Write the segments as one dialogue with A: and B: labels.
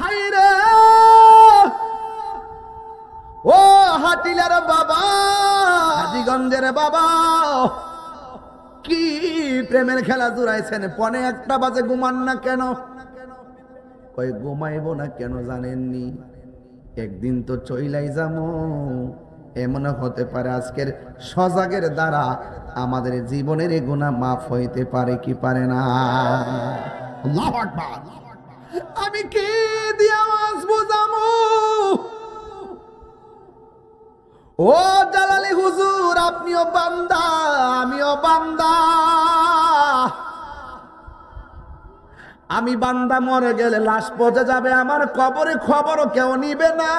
A: হাইরে ও হাটিলার বাবা, হাজিগঞ্জের বাবা, কি প্রেমের খেলা জুড়াইছেন? পনে 1টা বাজে ঘুমান না কেন? কই ঘুমাইব না কেন জানেননি? একদিন তো চইলাই যামু। এমন হতে পারে আজকের সজাগের দ্বারা আমাদের জীবনের গুনাহ মাফ হইতে পারে কি পারে না? আল্লাহু আকবার। আমি কি দিয়ে আওয়াজ বুঝামু? ও জালালি হুজুর, আপনিও বান্দা আমিও বান্দা। আমি বান্দা মরে গেলে লাশ পচে যাবে, আমার কবরে খবরও কেউ নিবে না।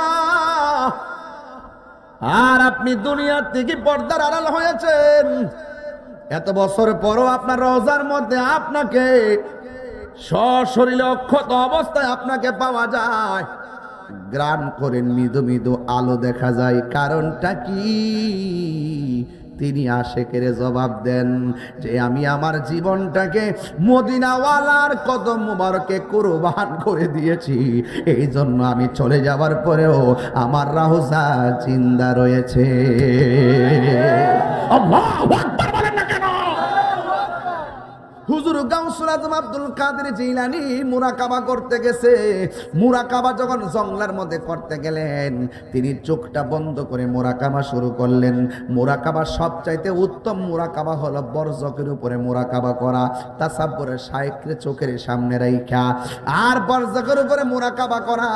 A: আর আপনি দুনিয়ার থেকে পর্দার আড়াল হয়েছেন। এত বছর পরও আপনার রওজার মধ্যে আপনাকে সশরীরে অক্ষত অবস্থায় আপনাকে পাওয়া যায়। গ্রান করে মৃদু মৃদু আলো দেখা যায়। কারণটা কি? তিনি আশেকের জবাব দেন যে আমি আমার জীবনটাকে মদিনাওয়ালার কদম মুবারকে কুরবান করে দিয়েছি। এই জন্য আমি চলে যাওয়ার পরেও আমার রওজা জিন্দা রয়েছে। আল্লাহু আকবার বলেন না কেন? হুজুর গাউসুল আজম আব্দুল কাদের জিলানী মুরাকাবা করতে গেছে। মুরাকাবা যখন জঙ্গলের মধ্যে করতে গেলেন, তিনি চোখটা বন্ধ করে মুরাকাবা শুরু করলেন। মুরাকাবা সবচাইতে উত্তম মুরাকাবা হলো বরজকের উপরে মুরাকাবা করা, তাসাব্বুরের শাইখরে চোখের সামনে রাইখা। আর বরজকের উপরে মুরাকাবা করা,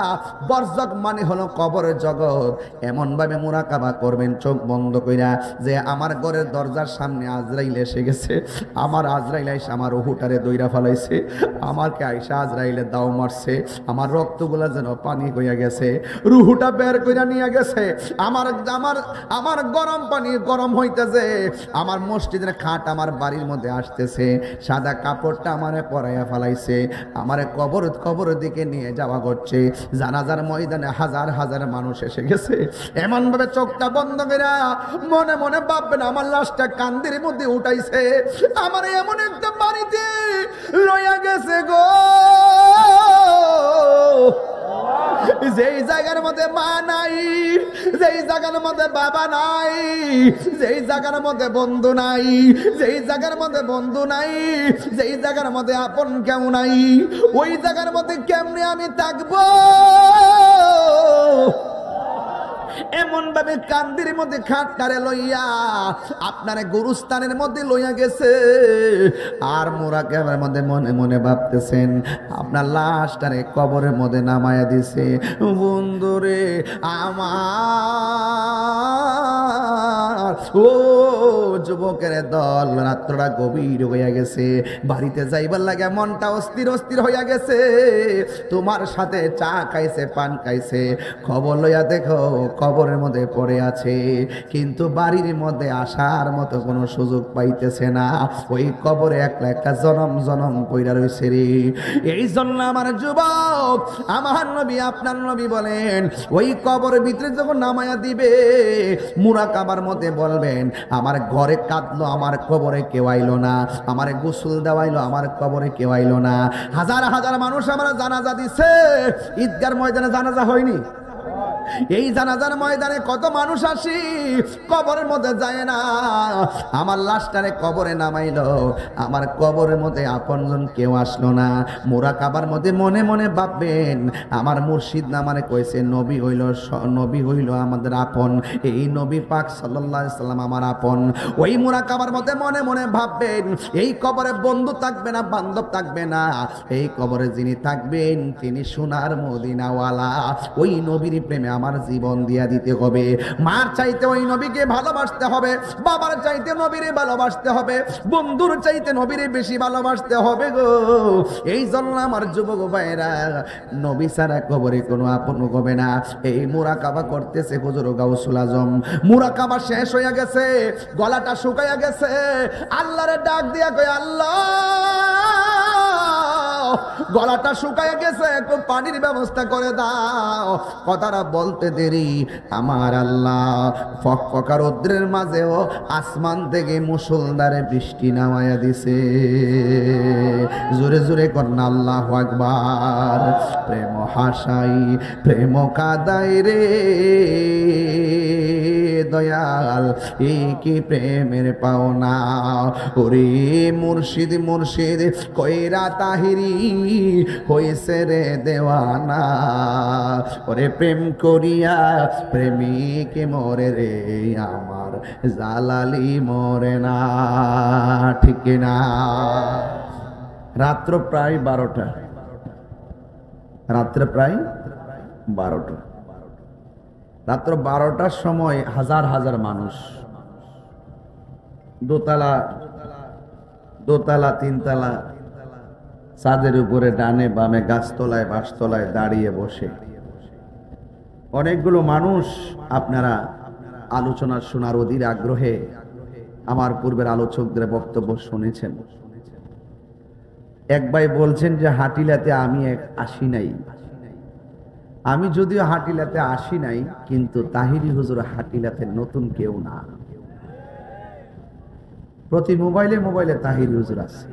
A: বরজক মানে হলো কবরের জগৎ। এমন ভাবে মুরাকাবা করবেন চোখ বন্ধ কইরা যে আমার ঘরের দরজার সামনে আজরাইল এসে গেছে, আমার আজরাইল আইসা আমার রুহুটারে দইরা ফেলাইছে, আমাকে আইসা আজরাইলে দাও মারছে, আমার রক্তগুলা যেন পানি হইয়া গেছে, রুহুটা বের কইরা নিয়ে গেছে, আমার আমার আমার গরম পানি গরম হইতেছে, আমার মসজিদের খাট আমার বাড়ির মধ্যে আসতেছে, সাদা কাপড়টা আমারে পরাইয়া ফেলাইছে, আমারে কবরের দিকে নিয়ে যাওয়া করছে। জানাজার ময়দানে হাজার হাজার মানুষ এসে গেছে। এমন ভাবে চোখটা বন্ধ কইরা মনে মনে ভাববেন আমার লাশটা কান্দির মধ্যে উঠাইছে, আমার এমন একটা বাড়িতে লইয়া গেছে গো, যেই জায়গার মধ্যে মা নাই, যেই জায়গার মধ্যে বাবা নাই, যেই জায়গার মধ্যে বন্ধু নাই, যেই জায়গার মধ্যে বন্ধু নাই, যেই জায়গার মধ্যে আপন কেউ নাই, ওই জায়গার মধ্যে কেমনে আমি থাকবো? এমন ভাবে কান্দির মধ্যে খাটটারে লইয়া আপনার গুরুস্থানের মধ্যে লইয়া গেছে। আর মুরাকাবার মধ্যে মনে মনে ভাবতেছেন আপনার লাশটারে কবরের মধ্যে নামায়া দিছে। বন্ধুরে আমার, ও যুবকের দল, রাত্রটা গভীর হইয়া গেছে, বাড়িতে যাইবার লাগে মনটা অস্থির অস্থির হইয়া গেছে। তোমার সাথে চা খাইছে, পান খাইছে, খবর লইয়া দেখো কবরের মধ্যে পড়ে আছে, কিন্তু বাড়ির মধ্যে আসার মতো কোনো সুযোগ পাইতেছে না। ওই কবরে একলা একটা জনম জনম পইরা রইছে রে। এই জন্য আমার যুবক, আমার নবী আপনার নবী বলেন ওই কবরের ভিতরে যখন নামায়া দিবে, মুরাকাবার মধ্যে বলবেন আমার ঘরে কাঁদলো, আমার কবরে কেউ আইলো না, আমার গোসল দেওয়াইলো, আমার কবরে কেউ আইলো না। হাজার হাজার মানুষ আমরা জানাজা দিছে, ঈদগার ময়দানে জানাজা হয়নি? এই জানাজার ময়দানে কত মানুষ আসি, কবরের মধ্যে যায় না। আমার লাশটারে কবরে নামাইলো, আমার কবরের মধ্যে আপনজন কেউ আসলো না। মুরাকাবার মধ্যে মনে মনে ভাববেন আমার মুর্শিদ নামারে কইছে নবী হইল আমাদের আপন, এই নবী পাক সাল্লাল্লাহু আলাইহি সাল্লাম আমার আপন। ওই মুরাকাবার মধ্যে মনে মনে ভাববেন এই কবরে বন্ধু থাকবে না, বান্ধব থাকবে না, এই কবরে যিনি থাকবেন তিনি সোনার মদিনাওয়ালা। ওই নবীর প্রেমে আমার জীবন দিয়া দিতে হবে। মার চাইতে ওই নবীকে ভালোবাসতে হবে, বাবার চাইতে নবীরে ভালোবাসতে হবে, বন্ধুর চাইতে নবীরে বেশি ভালোবাসতে হবে গো। এই জন্য আমার যুবক ভাইরা, নবী ছাড়া কবরে কোনো আপন হবে না। এই মুরাকাবা করতেছে হুজুর গাউসুল আজম। মুরাকাবা শেষ হইয়া গেছে, গলাটা শুকাইয়া গেছে, আল্লাহরে ডাক দিয়া কই আল্লাহ গলাটা শুকায় গেছে, একটু পানির ব্যবস্থা করে দাও। কথাটা বলতে দেরি আমার আল্লাহ ফকফকা রৌদ্রের মাঝেও আসমান থেকে মুষলধারে বৃষ্টি নামায়া দিছে। জোরে জোরে কন্যা আল্লাহু আকবার। প্রেম হাসাই প্রেম কাদাই রে দয়াল, এই কি প্রেমের পাওনা। ওরে মুর্শিদ মুর্শিদ কইরা তাহিরি হইছে রে দেওয়ানা। ওরে প্রেম করিয়া প্রেমিক মরে রে আমার জালালি মরে না, ঠিক না? রাত্র প্রায় 12টা, রাত্রে প্রায় 12টা। রাত্র 12টার সময় হাজার হাজার মানুষ দোতলা তিনতলা ছাদের উপরে ডানে বামে গাছতলায় বাঁশতলায় দাঁড়িয়ে বসে অনেকগুলো মানুষ আপনারা আলোচনা শোনার অধীর আগ্রহে আমার পূর্বের আলোচকদের বক্তব্য শুনেছেন। এক ভাই বলছেন যে হাটিলাতে আমি আসি নাই। আমি যদিও হাটিলাতে আসি নাই, কিন্তু তাহিরি হুজুর হাটিলাতে নতুন কেউ না। প্রতি মোবাইলে মোবাইলে তাহিরি হুজুর আছে,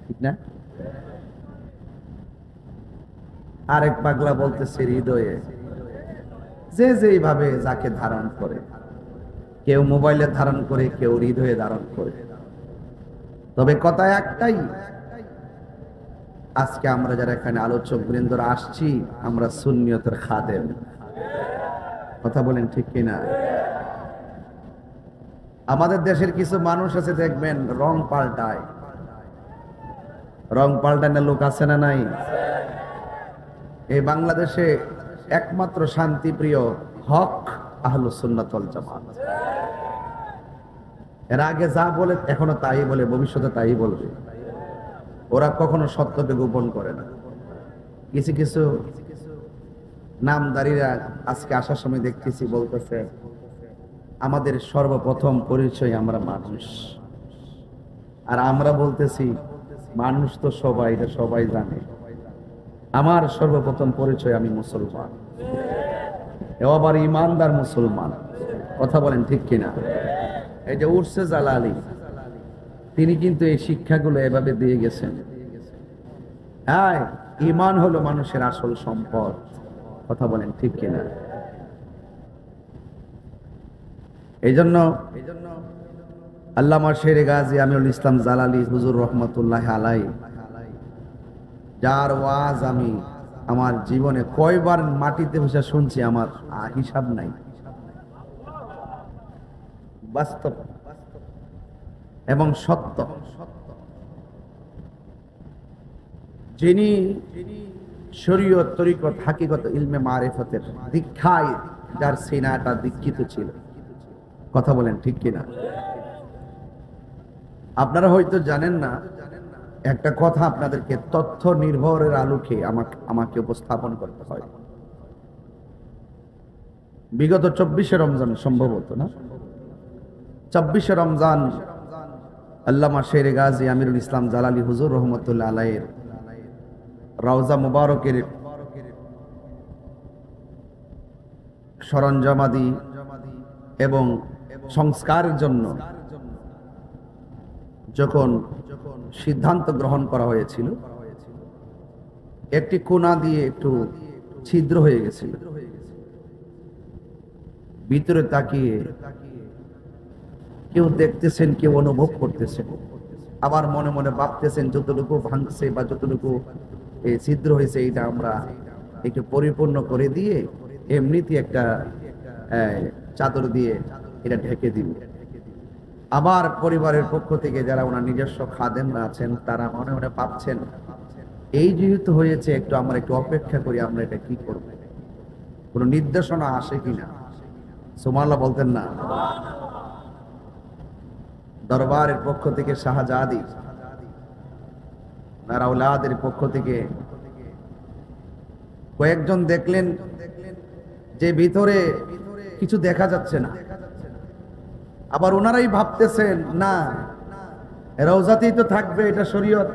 A: ঠিক না? আরেক পাগলা বলতেছে হৃদয়ে, যে যেইভাবে যাকে ধারণ করে, কেউ মোবাইলে ধারণ করে, কেউ হৃদয়ে ধারণ করে। তবে কথা একটাই, আজকে আমরা যারা এখানে আলোচক বৃন্দরা আসছি, আমরা সুন্নিয়তের খাদেম। কথা বলেন ঠিক কিনা? আমাদের দেশের কিছু মানুষ আছে দেখবেন রং পাল্টায়, রং পাল্টানোর লোক আছে না নাই? এই বাংলাদেশে একমাত্র শান্তিপ্রিয় হক আহলুস সুন্নাত ওয়াল জামাত। এর আগে যা বলে এখনো তাই বলে, ভবিষ্যতে তাই বলবে। ওরা কখনো সত্যকে গোপন করে না। কিছু কিছু নামদারিরা আজকে আসার সময় দেখতেছি বলতেছে, আমাদের সর্বপ্রথম পরিচয় আমরা মানুষ। আর আমরা বলতেছি মানুষ তো সবাই, এটা সবাই জানে। আমার সর্বপ্রথম পরিচয় আমি মুসলমান, এও আবার ইমানদার মুসলমান। কথা বলেন ঠিক কিনা? এই যে উর্সে জালালি, তিনি কিন্তু এই শিক্ষাগুলো এভাবে দিয়ে গেছেন। হ্যাঁ, ঈমান হলো মানুষের আসল সম্পদ। কথা বলেন ঠিক কিনা? এই জন্য আল্লামা শেরে গাজী আমিরুল ইসলাম জালালি হুজুর রহমতুল্লাহ আলাই, যার ওয়াজ আমি আমার জীবনে কয়বার মাটিতে বসে শুনছি আমার হিসাব নাই। বাস্তব এবং সত্য। যিনি শরীয়ত তরিকত হাকিকত ইলমে মারিফতের দীক্ষায় যার সিনাটা দীক্ষিত ছিল। কথা বলেন ঠিক কিনা? আপনারা হয়তো জানেন না, একটা কথা আপনাদেরকে তথ্য নির্ভরের আলোকে আমাকে উপস্থাপন করতে হয়। বিগত 24শে রমজান সম্ভবত, না 24শে রমজান আল্লামা শেরে গাজী আমিরুল ইসলাম জালালি হুজুর রহমতুল্লাহ আলাইহির রওজা মুবারকের সরঞ্জামাদি এবং সংস্কারের জন্য যখন সিদ্ধান্ত গ্রহণ করা হয়েছিল, একটি কোণা দিয়ে একটু ছিদ্র হয়ে গেছিল। ভিতরে তাকিয়ে কেউ দেখতেছেন, কেউ অনুভব করতেছেন, আবার মনে মনে ভাবতেছেন যতটুকু ভাঙছে বা যতটুকু ছিদ্র হয়েছে এটা আমরা একটু পরিপূর্ণ করে দিয়ে এমনিতে একটা চাদর দিয়ে এটা ঢেকে দিব। আবার পরিবারের পক্ষ থেকে যারা ওনার নিজস্ব খাদেমরা আছেন, তারা মনে মনে ভাবছেন এই যেহেতু হয়েছে, একটু আমরা একটু অপেক্ষা করি, আমরা এটা কি করব, কোনো নির্দেশনা আসে কিনা। সুবহানাল্লাহ বলতেন না? দরবারের পক্ষ থেকে শাহজাদি, নারাউলাদের পক্ষ থেকে কয়েকজন দেখলেন যে ভিতরে কিছু দেখা যাচ্ছে না। আবার ওনারাই ভাবতেছেন না, রওজাতেই তো থাকবে, এটা শরীয়ত,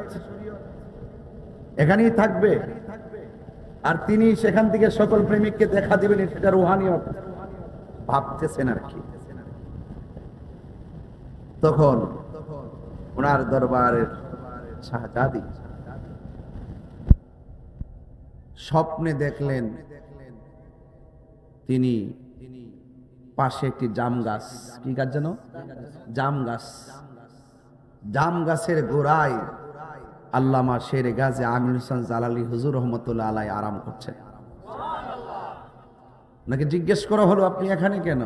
A: এখানেই থাকবে। আর তিনি সেখান থেকে সকল প্রেমিককে দেখা দিবেন, এটা রুহানিয়ত ভাবতেছেন আর কি। তখন ওনার দরবারের শাহজাদি স্বপ্নে দেখলেন তিনি পাশে একটি জাম গাছ, কি গাছ যেন, জাম গাছ, জাম গাছের গোড়ায় আল্লামা শেরে গাজী আমির হোসেন জালালি হুজুর রহমতুল্লাহ আলাই আরাম করছেন। নাকি জিজ্ঞেস করা হলো আপনি এখানে কেন?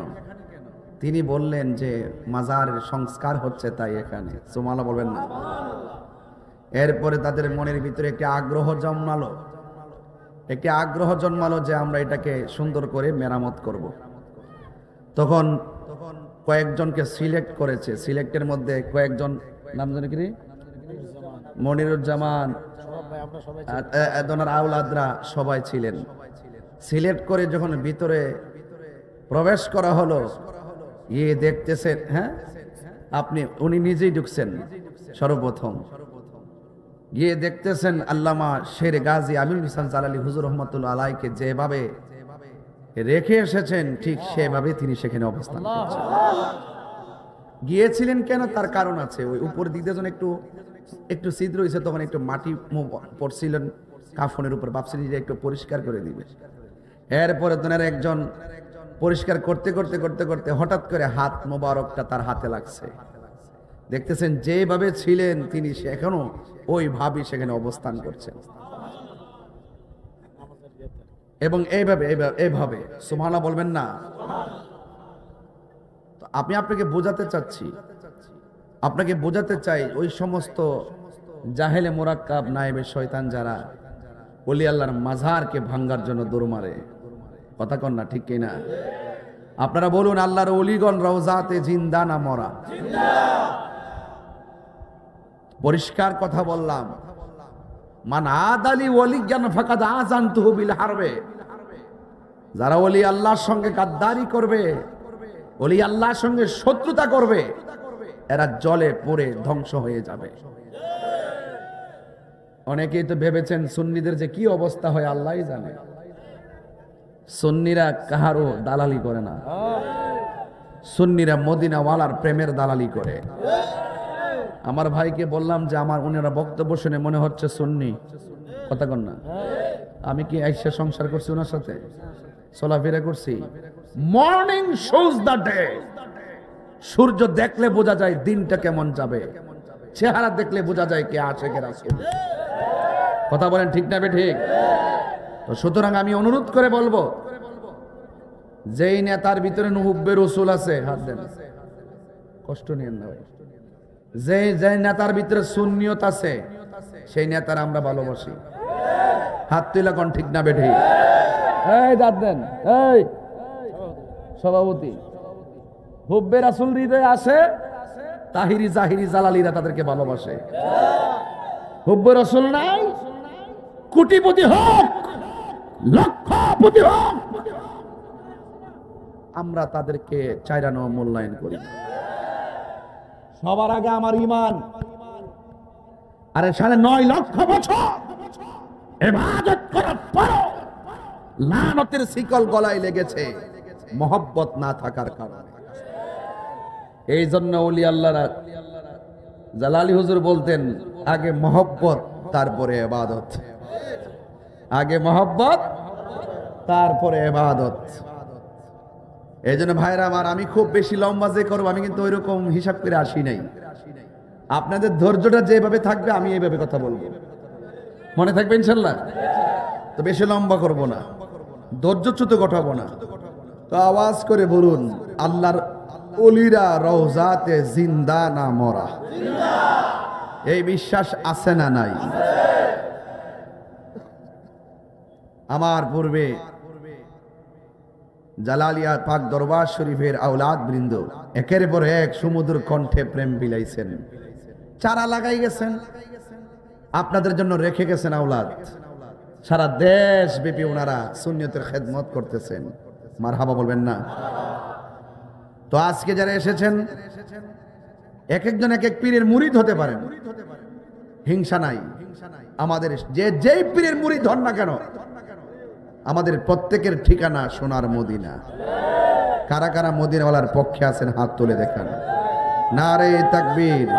A: তিনি বললেন যে মাজারের সংস্কার হচ্ছে তাই এখানে। সুবহানাল্লাহ বলবেন না? এরপরে তাদের মনের ভিতরে একটি আগ্রহ জন্মালো যে আমরা এটাকে সুন্দর করে মেরামত করব। তখন কয়েকজনকে সিলেক্ট করেছে, সিলেক্টের মধ্যে কয়েকজন নাম জানি কি, মনিরুজ্জামান, আউলাদরা সবাই ছিলেন। সিলেক্ট করে যখন ভিতরে প্রবেশ করা হলো, দেখতেছেন, হ্যাঁ উনি নিজেই ঢুকছেন সর্বপ্রথম, দেখতেছেন আল্লামা শেরে গাজী আমির হোসেন জালালি হুজুর রহমতুল্লাহ আলাইকে যেভাবে রেখে এসেছেন ঠিক সেভাবে তিনি সেখানে অবস্থান করছেন। গিয়েছিলেন কেন, তার কারণ আছে। ওই উপর দিক দিয়ে যখন একটু ছিদ্র হয়েছে, তখন একটু মাটি পড়ছিলেন কাফনের উপর, ভাবছিলেন যে একটু পরিষ্কার করে দিবে। এরপরে তোনার একজন পরিষ্কার করতে করতে করতে করতে হঠাৎ করে হাত মোবারকটা তার হাতে লাগছে। দেখতেছেন যেভাবে ছিলেন তিনি এখনো ওইভাবে সেখানে অবস্থান করছেন, এবং এইভাবে সুবহানাল্লাহ বলবেন না? আমি আপনাকে বোঝাতে চাই ওই সমস্ত জাহেলে মোরাক্কাব নায়েবে শয়তান যারা ওলি আল্লাহর মাজারকে ভাঙ্গার জন্য দৌড় মারে, কথা কন না, ঠিক কিনা? আপনারা বলুন, আল্লাহর ওলিগণ রওজাতে জিন্দা না মরা? পরিষ্কার কথা বললাম, মান আদালি ওলিয়ান ফাকাদ আযানতুহু বিল হারবে। যারা ওলি আল্লাহর সঙ্গে গাদ্দারি করবে, ওলি আল্লাহর সঙ্গে শত্রুতা করবে, এরা জলে পড়ে ধ্বংস হয়ে যাবে। অনেকেই তো ভেবেছেন সুন্নিদের যে কি অবস্থা হয় আল্লাহই জানে। সুন্নিরা কাহারও দালালি করে না, সুন্নিরা মদিনাওয়ালার প্রেমের দালালি করে। আমার ভাইকে বললাম যে আমার উনারা বক্তব্য শুনে মনে হচ্ছে সুন্নি, কথা কন না? আমি কি আইসা সংসার করছি ওনার সাথে, চলাফেরা করছি? Morning shows the day. সূর্য দেখলে বোঝা যায় দিনটা কেমন যাবে, চেহারা দেখলে বোঝা যায় কে আশিকে রাসূল। কথা বলেন ঠিক না ঠিক? তো সুতরাং আমি অনুরোধ করে বলবো, যেই নেতার ভিতরে হুব্বে রাসূল আছে, হাত দেন, কষ্ট নিয়েন না ভাই। যে নেতার ভিতরে সুন্নিয়ত আছে, সেই নেতার আমরা ভালোবাসি। হাত তুলে কোন ঠিক না বেঠি? এই দাঁত দেন, এই সভাপতি, হুব্বে রাসূল হৃদয়ে আছে, তাহিরি জাহিরি জালালিরা তাদেরকে ভালোবাসে। হুব্বে রাসূল নাই, কোটিপতি হোক, লক্ষপতি হোক, আমরা তাদেরকে চাইরানো মূল্যায়ন করি। সবার আগে আমার ঈমান। আরে 9.5 লক্ষ বছর ইবাদত করার পরও লানতের শিকল গলায় লেগেছে মহব্বত না থাকার কারণে। এই জন্য ওলি আল্লাহরা জালালি হুজুর বলতেন, আগে মহব্বত তারপরে ইবাদত, আগে মহব্বত তারপরে ইবাদত। এই জন্য ভাইরা আমার, আমি খুব বেশি লম্বা যে করবো আমি কিন্তু ওই রকম হিসাব করে আসি নাই। আপনাদের ধৈর্যটা যেভাবে থাকবে আমি এইভাবে কথা বলবো, মনে থাকবে ইনশাল্লাহ। তো বেশি লম্বা করব না, ধৈর্যচ্যুত ঘটাবো না। তো আওয়াজ করে বলুন, আল্লাহর ওলিরা রওজাতে জিন্দা না মরা? এই বিশ্বাস আছে না নাই? আমার পূর্বে জালালিয়া পাক দরবার শরীফের আওলাদ বৃন্দ একের পর এক সমুদ্র কণ্ঠে প্রেম বিলাইছেন, চারা লাগাই গেছেন, আপনাদের জন্য রেখে গেছেন আওলাদ। সারা দেশ ব্যাপী ওনারা সুন্নিয়তের খেদমত করতেছেন, মারহাবা বলবেন না? তো আজকে যারা এসেছেন, এক একজন এক এক পীরের মুরিদ হতে পারেন, হিংসা নাই। আমাদের যেই পীরের মুরিদ হন না কেন, আমাদের প্রত্যেকের ঠিকানা সোনার মদিনা। কারা কারা মদিনাওয়ালার পক্ষে আছেন হাত তুলে দেখান। নারে তাকবীর।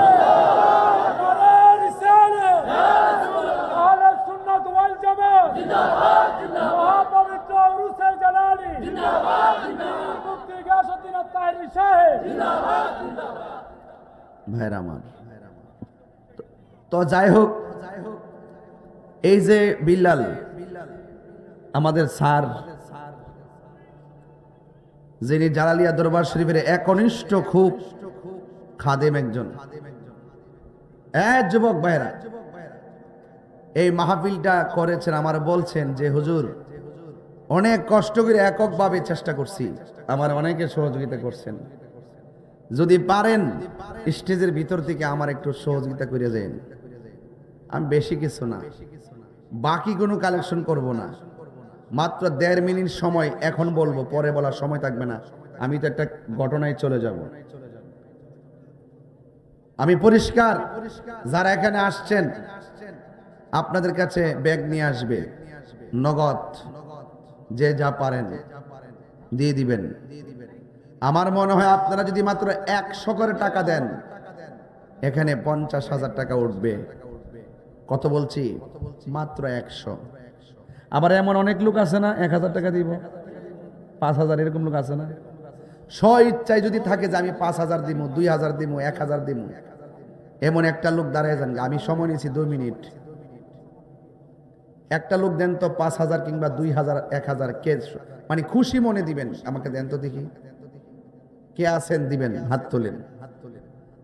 A: ভাইরা আমার, তো যাই হোক, এই যে বিল্লাল আমাদের স্যার, যিনি জালালিয়া দরবার শরীফের একনিষ্ঠ খুব খাদেম একজন, যুবক ভাইরা এই মাহফিলটা করেছেন। আমার বলছেন যে হুজুর অনেক কষ্ট করে এককভাবে চেষ্টা করছি, আমার অনেকে সহযোগিতা করছেন, যদি পারেন স্টেজের ভিতর থেকে আমার একটু সহযোগিতা করে দেন। আমি বেশি কিছু না, বাকি কোনো কালেকশন করব না, মাত্র 1.5 মিনিট সময় এখন বলবো, পরে বলার সময় থাকবে না। আমি তো একটা ঘটনায় চলে যাব। আমি পরিষ্কার, যারা এখানে আসছেন আপনাদের কাছে ব্যাগ নিয়ে আসবে, নগদ যে যা পারেন দিয়ে দিবেন। আমার মনে হয় আপনারা যদি মাত্র 100 করে টাকা দেন, এখানে 50,000 টাকা উঠবে। কত বলছি? মাত্র 100। আবার এমন অনেক লোক আছে না 1000 টাকা দিব, 5000, এরকম লোক আছে না? স্ব ইচ্ছায় যদি থাকে যে আমি 5000 দিব, 2000 দিব, 1000 দিব, এমন একটা লোক দাঁড়ায় যান। আমি সময় নিয়েছি 2 মিনিট। একটা লোক দেন তো 5000 কিংবা 2000, 1000, কে মানে খুশি মনে দিবেন আমাকে দেন তো দেখি। কে আছেন দিবেন, হাত তোলেন।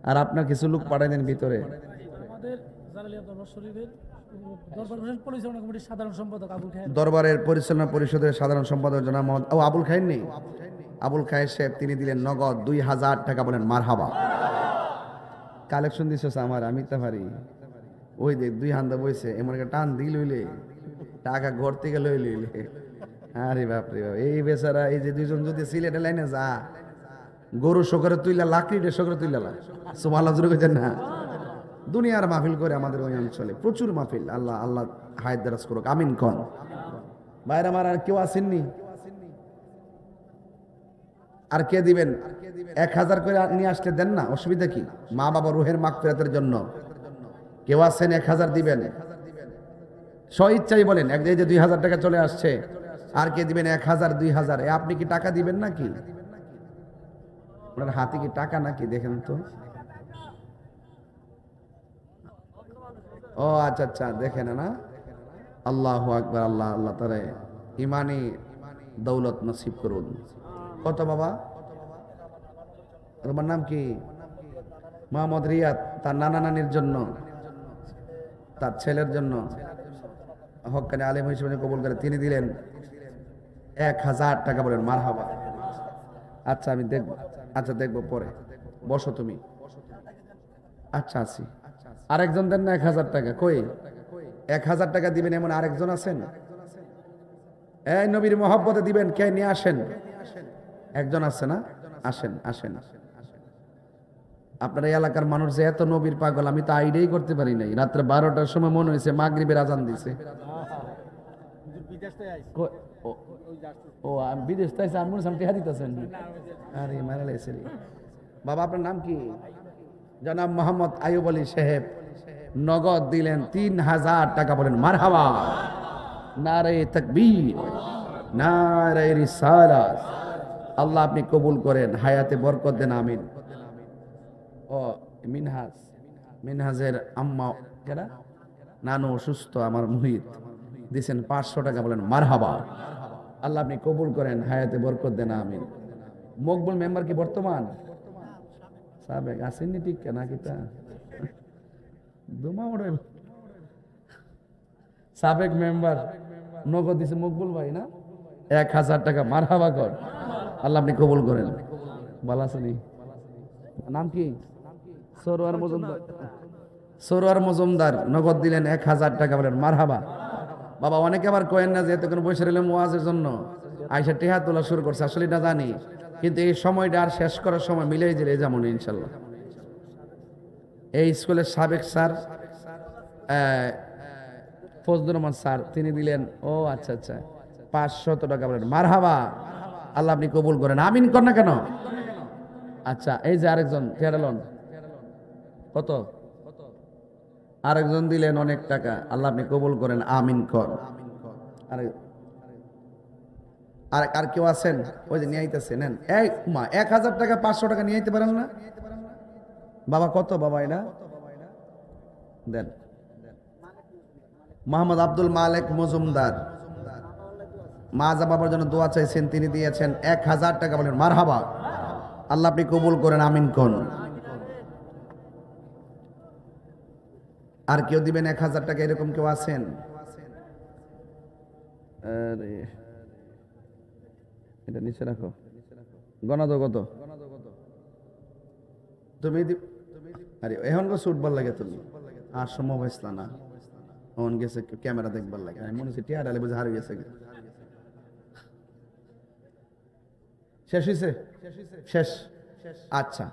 A: আর আপনার কিছু লোক পাঠাই দেন ভিতরে। দরবারের পরিচালনা পরিষদের সাধারণ সম্পাদক জনাব মোহাম্মদ আবুল খায়ের নেই, আবুল খায়ের সাহেব, তিনি দিলেন নগদ 2000 টাকা। বলেন মারহাবা। কালেকশন দিছে আমার, আমি তা পারি। ওই দেখ 2 হান্দা বইছে, এমন একটা টান দিল হইলে টাকা ঘর থেকে লইলে। আরে বাপরে বাপ, এই বেচারা, এই যে 2জন যদি সিলেটের লাইনে যা, গরু শোকরে তুইলা, লাকড়িটা শোকরে তুইলা, সুবহানাল্লাহ জোরে কইতেন না। দুনিয়ার মাহফিল করে আমাদের ওই অঞ্চলে প্রচুর মাহফিল। আল্লাহ আল্লাহ হায়াত দারাজ করুক, আমিন কোন। বাইরে আমার আর কেউ আসেননি? আর কে দিবেন? 1000 করে নিয়ে আসলে দেন না, অসুবিধা কি? মা বাবা রুহের মাগফিরাতের জন্য কেউ আছেন 1000 দিবেন? স্ব ইচ্ছাই বলেন। এক যে 2000 টাকা চলে আসছে, আর কে দিবেন? 1000, 2000। আপনি কি টাকা দিবেন নাকি? আপনার হাতে কি টাকা নাকি? দেখেন তো। ও আচ্ছা আচ্ছা, দেখেন না। আল্লাহু আকবার। আল্লাহ আল্লাহ তাআলা ইমানি দৌলত নসিব করুন। কত বাবা? তোমার নাম কি? মোহাম্মদ রিয়াদ। তার নানা নানির জন্য, তার ছেলের জন্য হক্কানি আলেম হিসেবে কবুল করে তিনি দিলেন 1000 টাকা। বলেন মারহাবা। আচ্ছা আমি দেখবো, আচ্ছা দেখবো পরে, বসো তুমি। আচ্ছা আছি। আরেকজন দেন না 1000 টাকা? কই 1000 টাকা দিবেন এমন আরেকজন আছেন? এই নবীর মহব্বতে দিবেন, কে নিয়ে আসেন? একজন আছে না? আসেন আসেন। আপনার এই এলাকার মানুষ যে এত নবীর পাগল, আমি তো আইডিয়াই করতে পারি নাই। রাত্রে 12টার সময় মনে হয়েছে মাগরিবের আজান দিছে। ও আমি বিদেশ থেকে আমি মনে হচ্ছে দিতেছেন। আরে মারা লেছে রে বাবা। আপনার নাম কি? জনাব মোহাম্মদ আইয়ুব আলী সাহেব নগদ দিলেন 3000 টাকা। বলেন মারহাবা। নারে তাকবীর, নারে রিসালাত। আল্লাহ আপনি কবুল করেন, হায়াতে বরকত দেন, আমিন। ও মিনহাজ, মিনহাজের আম্মা কেডা? নানু অসুস্থ, আমার মুহিত দিছেন 500 টাকা। বলেন মারহাবা। আল্লাহ আপনি কবুল করেন, হায়াতে বরকত দেন, আমিন। মকবুল মেম্বার কি বর্তমান? সাবেক আসেননি ঠিক কেনা কিতা দুমা ওড়ে সাবেক মেম্বার নগদ দিছে মকবুল ভাই না? 1000 টাকা। মারহাবা কর। আল্লাহ আপনি কবুল করেন। ভালো আছেন? নাম কি? সরোয়ার মজুমদার। সরোয়ার মজুমদার নগদ দিলেন 1000 টাকা। বলেন মারহাবা। বাবা অনেকে আবার কয়েন না যে এতক্ষণ বসে রইলাম ওয়াজের জন্য, আয়সা টেহা তোলা শুরু করছে। আসলে এটা জানি, কিন্তু এই সময়টা আর শেষ করার সময় মিলেই দিলে যেমন ইনশাল্লাহ। এই স্কুলের সাবেক স্যার ফজলুর রহমান স্যার, তিনি দিলেন, ও আচ্ছা আচ্ছা, 500 টাকা বলেন। মারহাবা, আল্লাহ আপনি কবুল করেন, আমিন কর না কেন? আচ্ছা, এই যে আরেকজন ফেরালন, কত? আরেকজন দিলেন অনেক টাকা, আল্লাহ আপনি কবুল করেন, আমিন কর। আর কেউ আছেন? ওই যে নিয়ে আইতেছে, নেন। এই মা, 1000 টাকা 500 টাকা নিয়ে আইতে পারেন না বাবা? কত বাবা এটা? দেন। মোহাম্মদ আব্দুল মালেক মজুমদার মাজা বাবার জন্য দোয়া চাইছেন, তিনি দিয়েছেন 1000 টাকা, বলেন মারহাবা, আল্লাহ আপনি কবুল করেন, আমিন কোন। আর কেউ দিবেন 1000 টাকা, এরকম কেউ আছেন? আরে এটা নিচে রাখো, গনা দো কত তুমি? আরে এখন গো শুটবার লাগে, তুমি আর সময় হয়েছিল না, অন গেছে ক্যামেরা দেখবার লাগে, আমি মনে হচ্ছে টিয়া ডালে বুঝে হারিয়ে গেছে। শেষ হয়েছে? শেষ। আচ্ছা,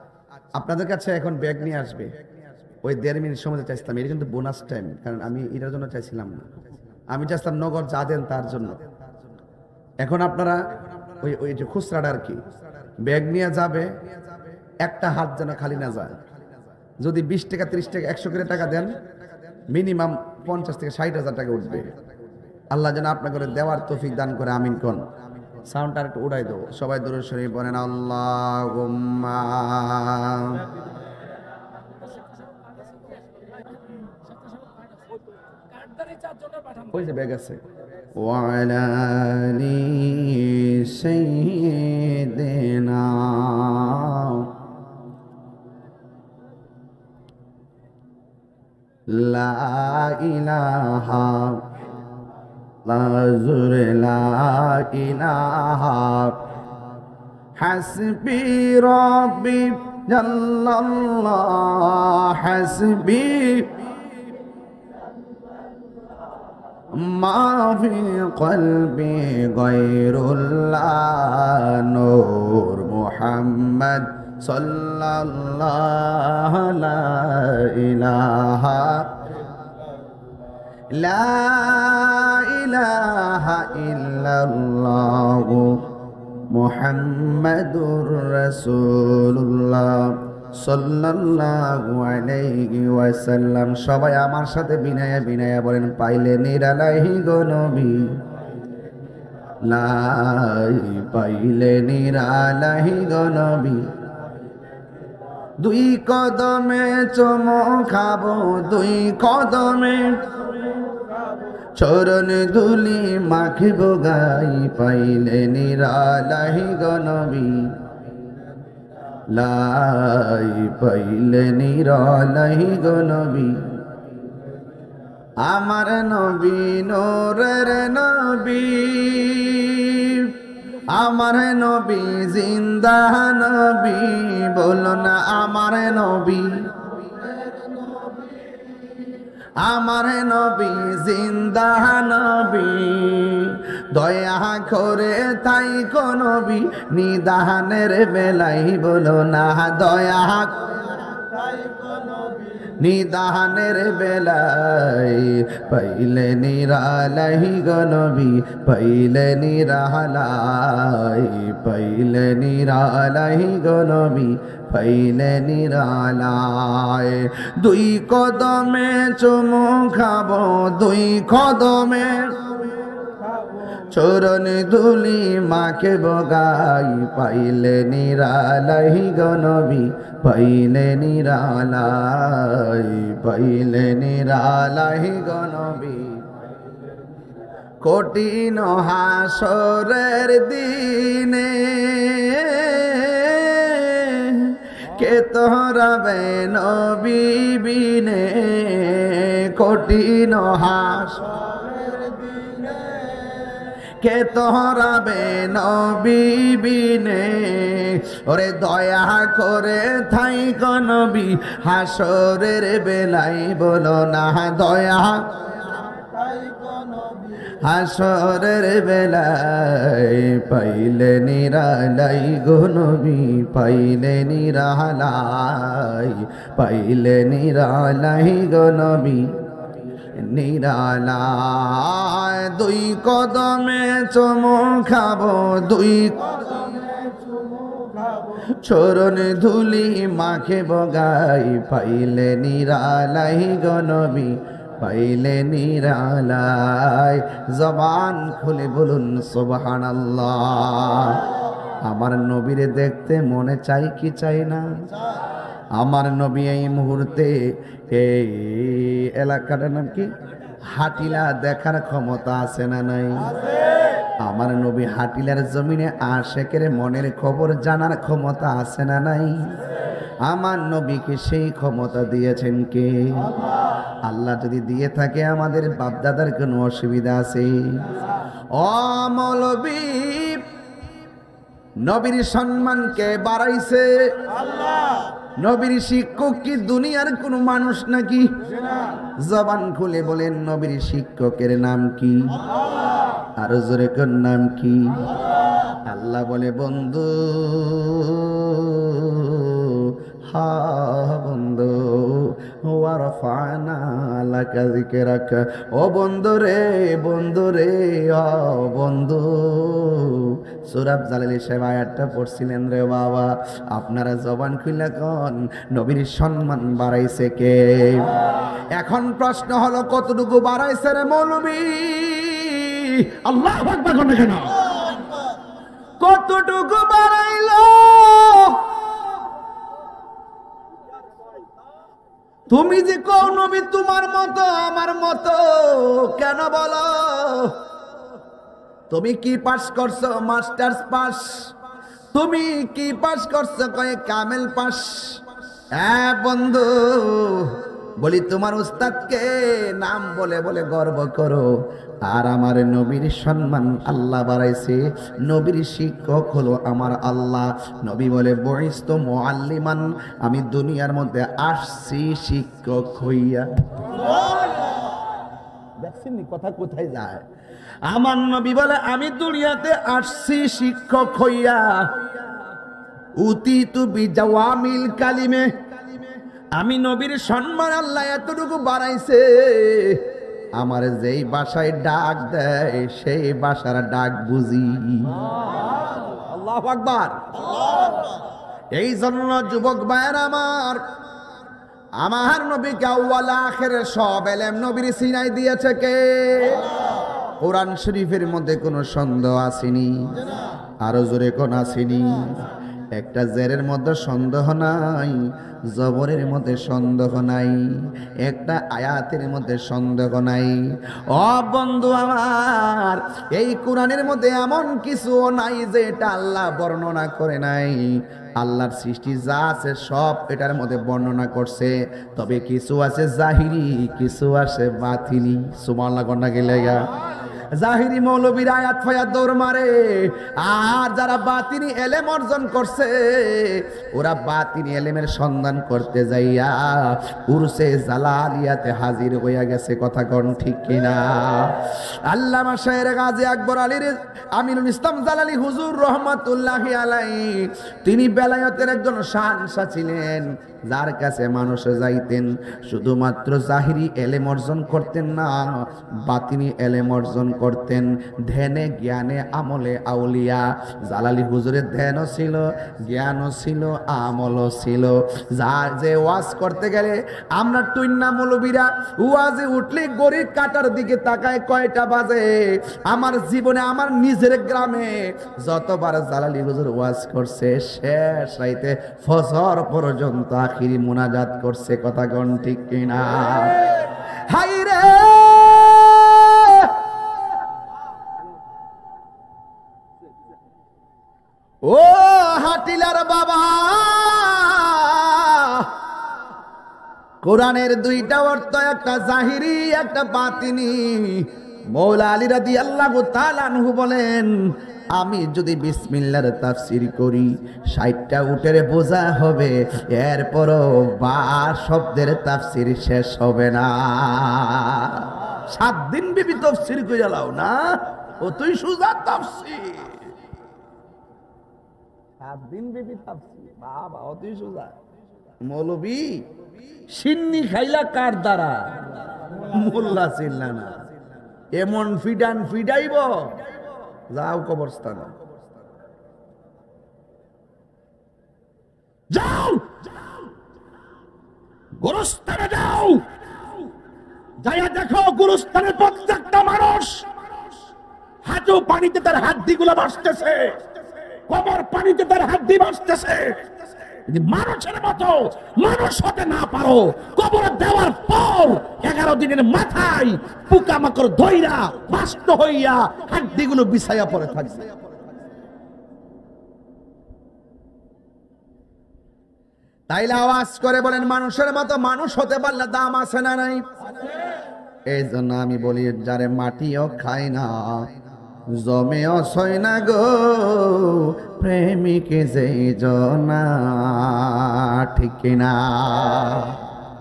A: আপনাদের কাছে এখন ব্যাগ নিয়ে আসবে, ওই 1.5 মিনিট সময় চাইছিলাম, এটা কিন্তু বোনাস টাইম, কারণ আমি এটার জন্য চাইছিলাম না, আমি চাইছিলাম নগদ যা দেন তার জন্য। এখন আপনারা ওই যে খুচরাটা আর কি, ব্যাগ নিয়ে যাবে, একটা হাত যেন খালি না যায়। যদি 20 টাকা 30 টাকা 100 করে টাকা দেন, মিনিমাম 50 থেকে 60,000 টাকা উঠবে। আল্লাহ যেন আপনাকে দেওয়ার তৌফিক দান করে, আমিন কোন। সাউন্ডটা একটু উড়াই দেবো, সবাই দরুদ শরীফ পড়েন, আল্লাহুম্মা। ওই যে ব্যাগ আছে। ওয়ালা আলি সাইয়্যিদিনা লা ইলাহা লা ইলাহা হাসবি রাব্বি জাল্লাল্লাহ হাসবি মা ফি কলবি গায়রুল্লাহ নূর মুহাম্মদ সাল্লাল্লাহু লা ইলাহা ইল্লাল্লাহ মুহাম্মাদুর রাসূলুল্লাহ সাল্লাল্লাহু আলাইহি ওয়াসাল্লাম। সবাই আমার সাথে বিনায়া বিনায়া বলেন, পাইলে নিরালাহি গো নবী, লাই পাইলে নিরালাহি গো নবী। 2 কদমে চুমো খাবো, 2 কদমে চরণ ধুলি মাখিব গাই, পাইলে নিরালাহি গো নবী, লাই পাইলে নিরালাহি গো নবী। আমার নবী নূরের নবী, আমার নবী জিন্দা নবী, বলো না আমার নবী, আমার নবী জিন্দা নবী। দয়া করে তাই কো নবী, নিদানের বেলাই বলো না, দয়া নিদানের বেলাই, পাইলে নিরালাহি গো নবী, পাইলে নিরালাই, পাইলে নিরালাহি গো নবী, পাইলে নিরালাই। 2 কদমে চুমু খাবো, 2 কদমে চরণ ধুলি মাকে বগাই, পাইলে নিরালাহি গো নবী, পাইলে নিরালাই, পাইলে নিরালাহি গো নবী। কঠিন হাসরের দিনে কে তোরাবে নবী বিনে, কঠিন হাসরের দিনে কে তোরাবে নবী বিনে। ওরে দয়া করে থাই গো নবী, হাসরের বেলাই বলো না, দয়া হাসরের বেলায় পাইলে নিরালাই গো নবী, পাইলে নিরালাই, পাইলে নিরালাই গো নবী, নিরালায়। দুই কদমে চুমু খাবো, দুই চরণ ধুলি মাখে বগাই, পাইলে নিরালাই গো নবী, পাইলে নিরালায়। জবান খুলে বলুন সুবহানাল্লাহ। আমার নবীরে দেখতে মনে চাই কি চাই না? আমার নবী এই মুহূর্তে এই এলাকাটার নাম কি হাটিলা দেখার ক্ষমতা আছে না নাই? আমার নবী হাটিলার জমিনে আশেকের মনের খবর জানার ক্ষমতা আছে না নাই? আমার নবীকে সেই ক্ষমতা দিয়েছেন কে? আল্লাহ যদি দিয়ে থাকে আমাদের বাপদাদার কোনো অসুবিধা আছে? ও মৌলবী, নবীর সম্মানকে বাড়াইছে আল্লাহ। নবীর শিক্ষক কি দুনিয়ার কোন মানুষ নাকি? জবান খুলে বলেন নবীর শিক্ষকের নাম কি? আর জোরে কোন নাম কি? আল্লাহ বলে বন্ধু, হা বন্ধু, ওয়ারফানা লাকা যিকরাক। ও বন্ধু রে, বন্ধু রে, ও বন্ধু। সূরা জালালি সাহেব আয়াতটা পড়ছিলেন রে বাবা। আপনারা জবান খুলে কোন নবীর সম্মান বাড়াইছে কে? এখন প্রশ্ন হলো কতটুকু বাড়াইছে রে মৌলবী? আল্লাহু আকবার কোন কেন? কতটুকু বাড়াইলো? তুমি যে কও নবী তোমার মতো আমার মতো, কেন বলো? তুমি কি পাস করছো? Masters pass. তুমি কি পাস করছো? কয়ে কামেল পাস। হ্যাঁ বন্ধু, বলি তোমার উস্তাদকে নাম বলে বলে গর্ব করো, আর আমার নবীর সম্মান আল্লাহ বাড়াইছে। নবীর শিক্ষক হলো আমার আল্লাহ। নবী বলে বইস্ত মুআল্লিমান, আমি দুনিয়ার মধ্যে আসছি শিক্ষক হইয়া। দেখছেন কথা কোথায় যায়? আমার নবী বলে আমি দুনিয়াতে আসছি শিক্ষক হইয়া। উতিতু বিজাওয়ামিল কালিমে, আমি নবীর সম্মান আল্লাহ এতটুকু বাড়াইছে, আমার যেই বাসায় ডাক দেয় সেই বাসার ডাক বুঝি। আল্লাহু আকবার। এই জন্য যুবক ভাইয়ের আমার নবীকে আউয়াল আখিরের সব ইলম নবীর সিনাই দিয়েছে কে? কোরআন শরীফের মধ্যে কোনো সন্দেহ আসেনি? আরো জোরে কোন আসেনি? একটা জেরের মধ্যে সন্দেহ নাই, জবরের মধ্যে সন্দেহ নাই, একটা আয়াতের মধ্যে সন্দেহ নাই। ও বন্ধু আমার, এই কোরআনের মধ্যে এমন কিছু নাই যে এটা আল্লাহ বর্ণনা করে নাই। আল্লাহর সৃষ্টি যা আছে সব এটার মধ্যে বর্ণনা করছে, তবে কিছু আছে জাহিরি, কিছু আছে বাতিনি। সুবহানাল্লাহ কন্যা গেলে জাহিরি মৌলবীর আয়াত ফায়াত দৌড় মারে, আর যারা বাতিনি এলেম অর্জন করছে ওরা বাতিনি এলেমের সন্ধান করতে যাইয়া উরসে জালালিয়াতে হাজির হইয়া গেছে। কথা কোন ঠিক কিনা? আল্লামা শায়ের গাজী আকবর আলীর আমিনুল ইসলাম জালালি হুজুর রহমাতুল্লাহি আলাইহি, তিনি বেলায়েতের একজন শানশা ছিলেন, যার কাছে মানুষ যাইতেন শুধুমাত্র জাহিরি এলেম অর্জন করতেন না, বাতিনি এলেম অর্জন করতেন। ধ্যানে জ্ঞানে আমলে আউলিয়া। জালালি হুজুরের ধ্যানও ছিল, জ্ঞানও ছিল, আমলও ছিল। যার যে ওয়াজ করতে গেলে আমরা টুইন্না মৌলবীরা ওয়াজে উঠলে গড়ির কাটার দিকে তাকায় কয়টা বাজে। আমার জীবনে আমার নিজের গ্রামে যতবার জালালি হুজুর ওয়াজ করছে শেষ রাইতে ফজর পর্যন্ত আখিরি মুনাজাত করছে। কথা কোন ঠিক কিনা? হাই রে ও হাটিলার বাবা, কোরআনের দুইটা অর্থ, একটা জাহিরি একটা বাতিনি। মৌলা আলী রাদিয়াল্লাহু তাআলা আনহু বলেন, আমি যদি বিসমিল্লাহর তাফসীর করি ৬০টা উটের বোঝা হবে, এরপরও বা শব্দের তাফসীর শেষ হবে না। 7 দিন বিবি তাফসীর কইরা লাও না, ও তুই সুজা তাফসীর। 7 দিন বিবি তাফসীর, বাবা ও তুই সুজা। মৌলবী সিন্নি খাইলা কার দ্বারা? মোল্লা চিল্লা না, এমন ফিডান ফিডাইব যাও কবরস্থান, যাও গোরস্থানে যাও, যাইয়া দেখো গোরস্থানের প্রত্যেকটা মানুষ হাঁটু পানিতে তার হাড্ডিগুলো ভাসতেছে, কবর পানিতে তার হাড্ডি ভাসতেছে। যদি মানুষের মতো মানুষ হতে না পারো, কবরে দেওয়ার পর 11 দিনের মাথায় পোকামাকড় ধইরা বাস্ত হইয়া হাড্ডিগুলো বিছাইয়া পড়ে থাকবে। তাইলে আওয়াজ করে বলেন, মানুষের মতো মানুষ হতে পারলে দাম আছে না নাই? এই জন্য আমি বলি, যারে মাটিও খায় না জমেও সয় না গো, প্রেমিকে যেই জনা, ঠিক কিনা?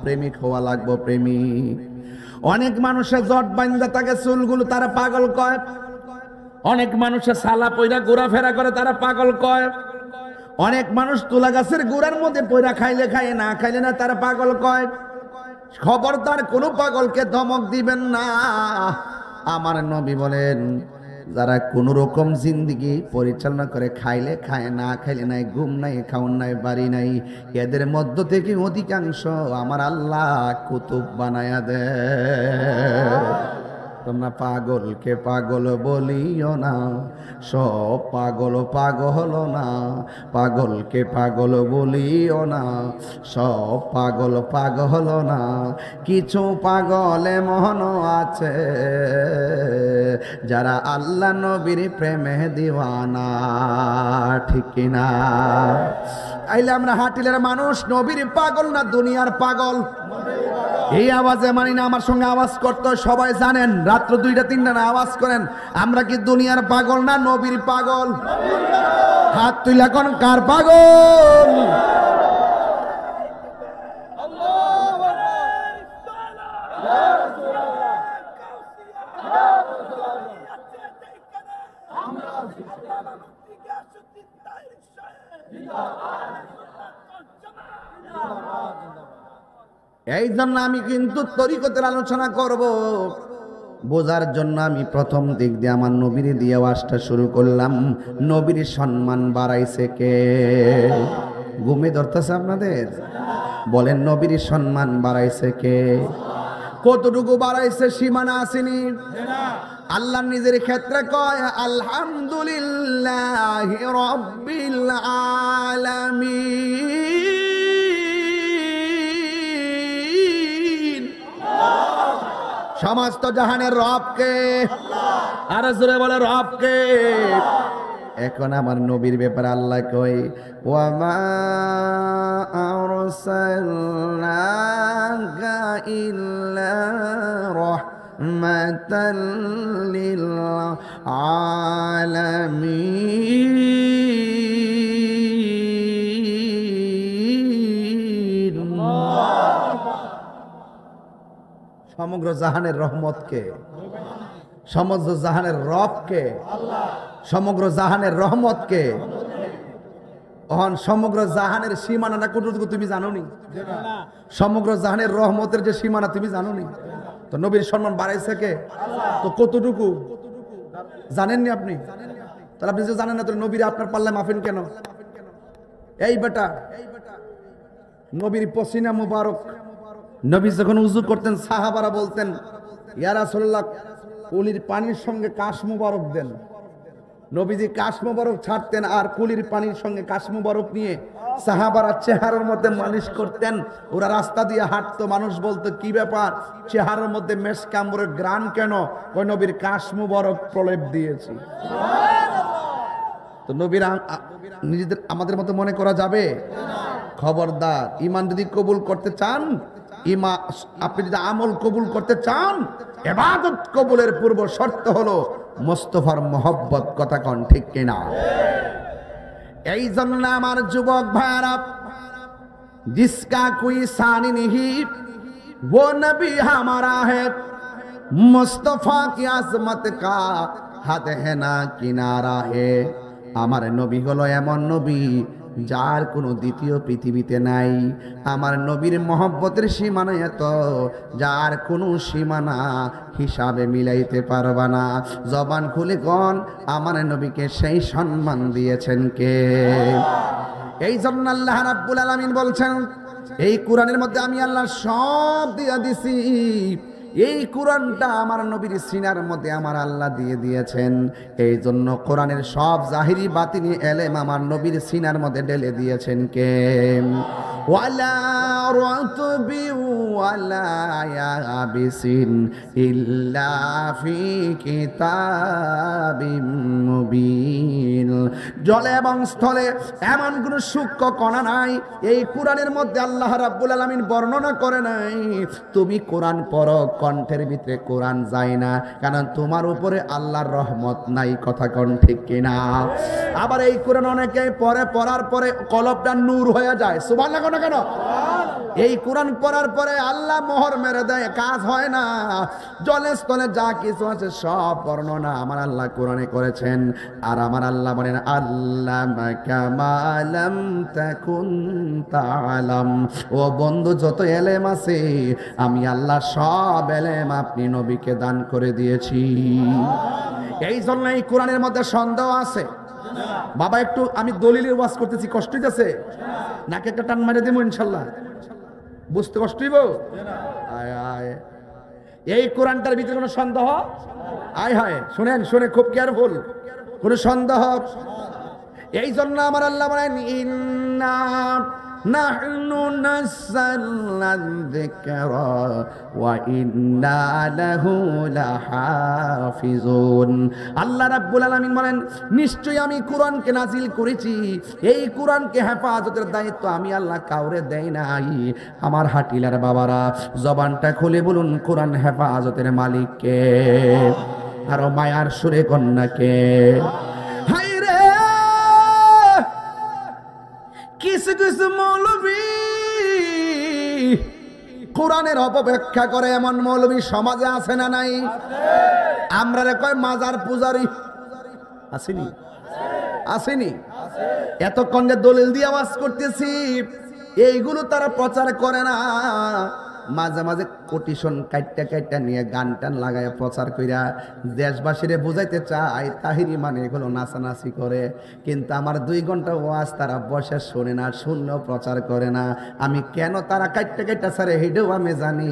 A: প্রেমিক হওয়া লাগবো, প্রেমিক। অনেক মানুষের জট বান্ধা থাকে চুলগুলো, তারা পাগল কয়। অনেক মানুষের সালা পয়রা ঘোরাফেরা করে, তারা পাগল কয়। অনেক মানুষ তুলা গাছের গোড়ার মধ্যে পয়রা খাইলে খায়, না খাইলে না, তারা পাগল কয়। খবরদার কোনো পাগলকে ধমক দিবেন না। আমার নবী বলেন, যারা কোন রকম জিন্দেগি পরিচালনা করে, খাইলে খায়, না খাইলে নাই, ঘুম নাই, খাওন নাই, বাড়ি নাই, এদের মধ্য থেকে অধিকাংশ আমার আল্লাহ কুতুব বানায়া দেয়। তোমরা পাগলকে পাগল বলিও না, সব পাগল পাগল না। পাগলকে পাগল বলিও না, সব পাগল পাগল না। কিছু পাগল এমন আছে যারা আল্লাহ নবীর প্রেমে দিওয়ানা, ঠিক কিনা? আইলে আমরা হাটিলের মানুষ নবীর পাগল না দুনিয়ার পাগল? এই আওয়াজে মানি না, আমার সঙ্গে আওয়াজ করতে সবাই জানেন। রাত্র 2টা-3টা না আওয়াজ করেন, আমরা কি দুনিয়ার পাগল না নবীর পাগল? হাত তুইলা কোন কার পাগল? এই জন্য আমি কিন্তু তরিকতের আলোচনা করব বোঝার জন্য আমি প্রথম দিক দিয়ে আমার নবীর দিয়ে ওয়াজটা শুরু করলাম। নবীর সম্মান বাড়াইছে কে? ঘুমে ধরতেছে আপনাদের? বলেন, নবীর সম্মান বাড়াইছে কে? কতটুকু বাড়াইছে সীমানা আসেনি। আল্লাহ নিজের ক্ষেত্রে কয়, আলহামদুলিল্লাহি রাব্বিল আলামিন। সমস্ত জাহানের রবকে, আর জোরে বলে রবকে। এখন আমার নবীর ব্যাপারে আল্লাহ কই, ওয়ামা আরসালনাকা ইল্লা রাহমাতাল লিল আলামিন। সমগ্র জাহানের রহমতকে, সমগ্র জাহানের রবকে, সমগ্র জাহানের রহমতকে। সমগ্র জাহানের সীমানাটা কতটুকু তুমি জানো নি? সমগ্র জাহানের রহমতের যে সীমানা তুমি জানো নি? তো নবীর সম্মান বাড়াইছে কে? তো কতটুকু জানেননি আপনি? তাহলে আপনি যে জানেন না, তো নবীর আপনার পাল্লায় মাফেন কেন? এই বেটা, নবীর পসিনা মুবারক, নবী যখন উযু করতেন সাহাবারা বলতেন, ইয়া রাসূলুল্লাহ, কুলির পানির সঙ্গে কাশ মুবারক দেন। নবীজি কাশ মুবারক ছাড়তেন, আর কুলির পানির সঙ্গে কাশ মুবারক নিয়ে সাহাবারা চেহারার মধ্যে মালিশ করতেন। ওরা রাস্তা দিয়ে হাঁটতো, মানুষ বলতো, কি ব্যাপার, চেহারার মধ্যে মেশকাম্বরের গ্রান কেন? ওই নবীর কাশ মুবারক প্রলেপ দিয়েছি। তো নবীরা নিজেদের আমাদের মতো মনে করা যাবে? খবরদার। ঈমান যদি কবুল করতে চান, আপনি যদি আমল কবুল করতে চান, ইবাদত কবুলের পূর্ব শর্ত হলো মুস্তাফার মোহব্বত। কথা কন ঠিক কিনা? এই জন্য আমার যুবক ভাইরা, जिसका कोई सानी नहीं वो नबी हमारा है, मुस्तफा की आजमत का হাত है ना किनारा है। আমার নবী হলো এমন নবী যার কোনো দ্বিতীয় পৃথিবীতে নাই। আমার নবীর মহব্বতের সীমানা এত যার কোনো সীমানা হিসাবে মিলাইতে পারবা না। জবান খুলে কোন আমার নবীকে সেই সম্মান দিয়েছেন কে? এই জন্য আল্লাহ রাব্বুল আলামিন বলছেন এই কোরআনের মধ্যে আমি আল্লাহ সব দিয়ে দিছি। এই কোরআনটা আমার নবীর সিনার মধ্যে আমার আল্লাহ দিয়ে দিয়েছেন। এই জন্য কোরআনের সব জাহিরি বাতিনি এলেম আমার নবীর সিনার মধ্যে ঢেলে দিয়েছেন কে? ওয়ালা রাতবি ওয়ালা ইয়াবিসিন ইল্লা ফি কিতাবিম মুবিন। জলে এবং স্থলে এমন কোন সূক্ষ্ম কণা নাই এই কোরআনের মধ্যে আল্লাহ রাব্বুল আলামিন বর্ণনা করে নাই। তুমি কোরআন পড়ো, কণ্ঠের ভিতরে কোরআন যায় না, কারণ তোমার উপরে আল্লাহর রহমত নাই। কথা কোন ঠিক কিনা? আবার এই কোরআন অনেকে পড়ে, পড়ার পরে কলবটা নূর হয়ে যায়। সুবহানাল্লাহ না কেন? এই কোরআন পড়ার পরে আল্লাহ মোহর মেরে দেয়, কাজ হয় না। জলে স্থলে যা কিছু আছে সব বর্ণনা আমার আল্লাহ কোরআনে করেছেন। আর আমার আল্লাহ বলেন আল্লামাকা মা লাম তাকুন তাআলাম। ও বন্ধু, যত এলেম আছে আমি আল্লাহ সব এলেম আপনি নবীকে দান করে দিয়েছি। এই জন্য এই কোরআনের মধ্যে সন্দেহ আছে। বাবা একটু আমি দলিলের ওয়াজ করতেছি, কষ্ট হইতেছে নাকি? একটা টান মারে দেবো ইনশাল্লাহ, বুঝতে কষ্ট হইব? এই কোরআনটার ভিতরে কোনো সন্দেহ আয় হায়, শুনেন শুনে খুব কেয়ারফুল, কোনো সন্দেহ। এই জন্য আমার আল্লাহ বলেন ইন্না নাহনু নাযালনা যিকরা ওয়া ইন্না লাহু লাহাফিজুন। আল্লাহ রাব্বুল আলামিন বলেন নিশ্চয়ই আমি কোরআনকে নাজিল করেছি, এই কোরআনকে হেফাজতের দায়িত্ব আমি আল্লাহ কাউরে দেই নাই। আমার হাটিলার বাবারা জবানটা খুলে বলুন কোরআন হেফাজতের মালিক কে? আরো মায়ার সুরে কন্যাকে। কিছু কিছু মৌলবী কোরআনের অপব্যাখ্যা করে, এমন মৌলবী সমাজে আছে না নাই? আমরা কয় মাজার পূজারি, আসেনি? আসেনি? এতক্ষণ যে দলিল দিয়ে আওয়াজ করতেছি এইগুলো তারা প্রচার করে না। মাঝে মাঝে কোটিশন কাইটটা কাইটটা নিয়ে গান টান লাগায় প্রচার কইরা দেশবাসীরে বুঝাইতে চায় তাহিরি মানে এগুলো নাচানাচি করে। কিন্তু আমার 2 ঘন্টা ওয়াজ তারা বসে শোনে না, শুনলেও প্রচার করে না। আমি কেন তারা কাইটটা কাইটটা ছাড়ে হেডেও আমি জানি,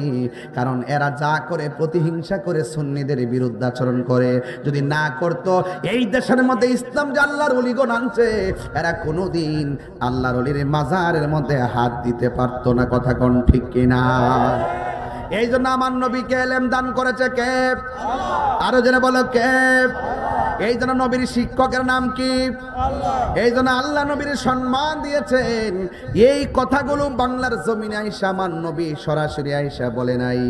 A: কারণ এরা যা করে প্রতিহিংসা করে সুন্নিদের বিরুদ্ধাচরণ করে। যদি না করত এই দেশের মধ্যে ইসলাম যে আল্লাহর ওলিগণ আনছে এরা কোনোদিন আল্লাহর ওলির মাজারের মধ্যে হাত দিতে পারতো না। কথা কোন ঠিক কিনা? এই জন্য আমার নবীকে এলেম দান করেছে কে? আরো জেনে বলো কে? এই জন্য নবীর শিক্ষকের নাম কি? এই জন্য আল্লাহ নবীর সম্মান দিয়েছেন। এই কথাগুলো বাংলার জমিনে আইসা আমার নবী সরাসরি আইসা বলে নাই।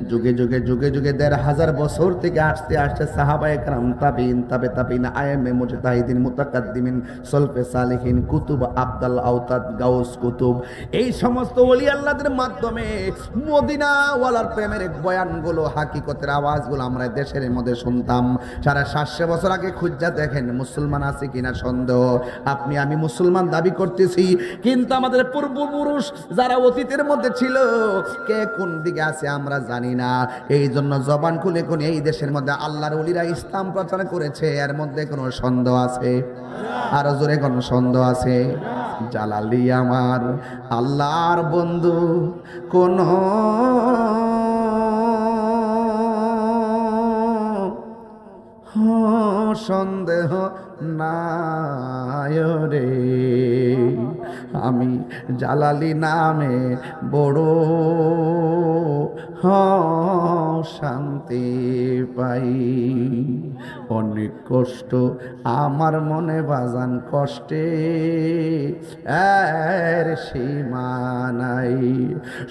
A: যুগে যুগে যুগে যুগে 1500 বছর থেকে আসতে আসতে সাহাবায়ে কেরাম, তাবিঈন, তাবে তাবিঈন, আইএমএ, মুজতাহিদিন, মুতাকাদ্দিমিন, সলফে সালেহিন, কুতুব, আবদাল আওতাদ, গাউস কুতুব, এই সমস্ত ওলি আল্লাহদের মাধ্যমে মদিনা ওয়ালার প্রেমের বয়ানগুলো, হাকিকতের আওয়াজগুলো আমরা দেশের মধ্যে শুনতাম। 750 বছর আগে খুঁজা দেখেন মুসলমান আছে কিনা সন্দেহ। আপনি আমি মুসলমান দাবি করতেছি, কিন্তু আমাদের পূর্বপুরুষ যারা অতীতের মধ্যে ছিল কে কোন দিকে আছে আমরা জানি না। এই জন্য জবান খুলে কোন এই দেশের মধ্যে আল্লাহর ওলিরা ইসলাম প্রচার করেছে, এর মধ্যে কোনো সন্দেহ আছে? আরো জোরে কোন সন্দেহ আছে? জালালি আমার আল্লাহর বন্ধু কোন সন্দেহ নাই রে, আমি জালালি নামে বড় শান্তি পাই। অনেক কষ্ট আমার মনে বাজান, কষ্টে এর সীমা নাই।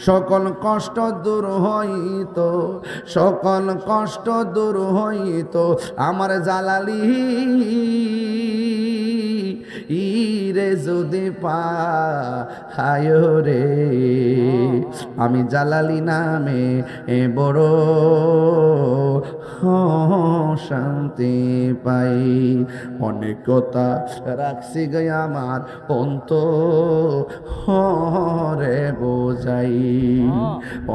A: সকল কষ্ট দূর হইত, সকল কষ্ট দূর হইত আমার জালালি ইরে যদি পায় রে, আমি জালালি নামে বড় শান্তি পাই। অনেক কথা রাখছি গে আমার অন্তরে বোঝাই,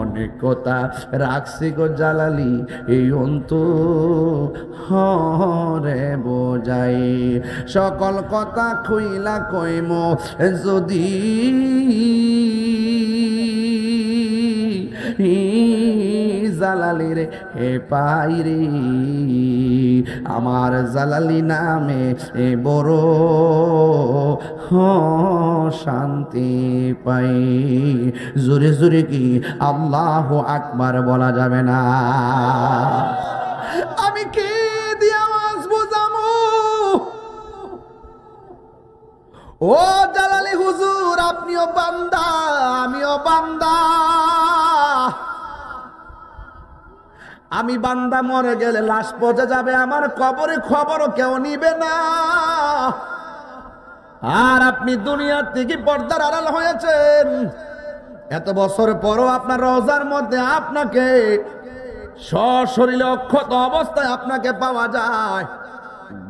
A: অনেক কথা রাখছি গো জালালি এই অন্তরে বোঝাই। সকল কথা খুইলা কইম যদি জালালি রে হে পাই রে, আমার জালালি নামে বড় শান্তি পাই। জোরে জোরে কি আল্লাহু আকবার বলা যাবে না? আমি কি দিয়ে আওয়াজ বুঝামু? ও জালালি হুজুর, আপনিও বান্দা আমিও বান্দা। আমি বান্দা মরে গেলে লাশ পচে যাবে, আমার কবরে খবরও কেউ নিবে না। আর আপনি দুনিয়ার থেকে পর্দার আড়াল হয়েছেন, এত বছর পরও আপনার রওজার মধ্যে আপনাকে সশরীরে অক্ষত অবস্থায় আপনাকে পাওয়া যায়,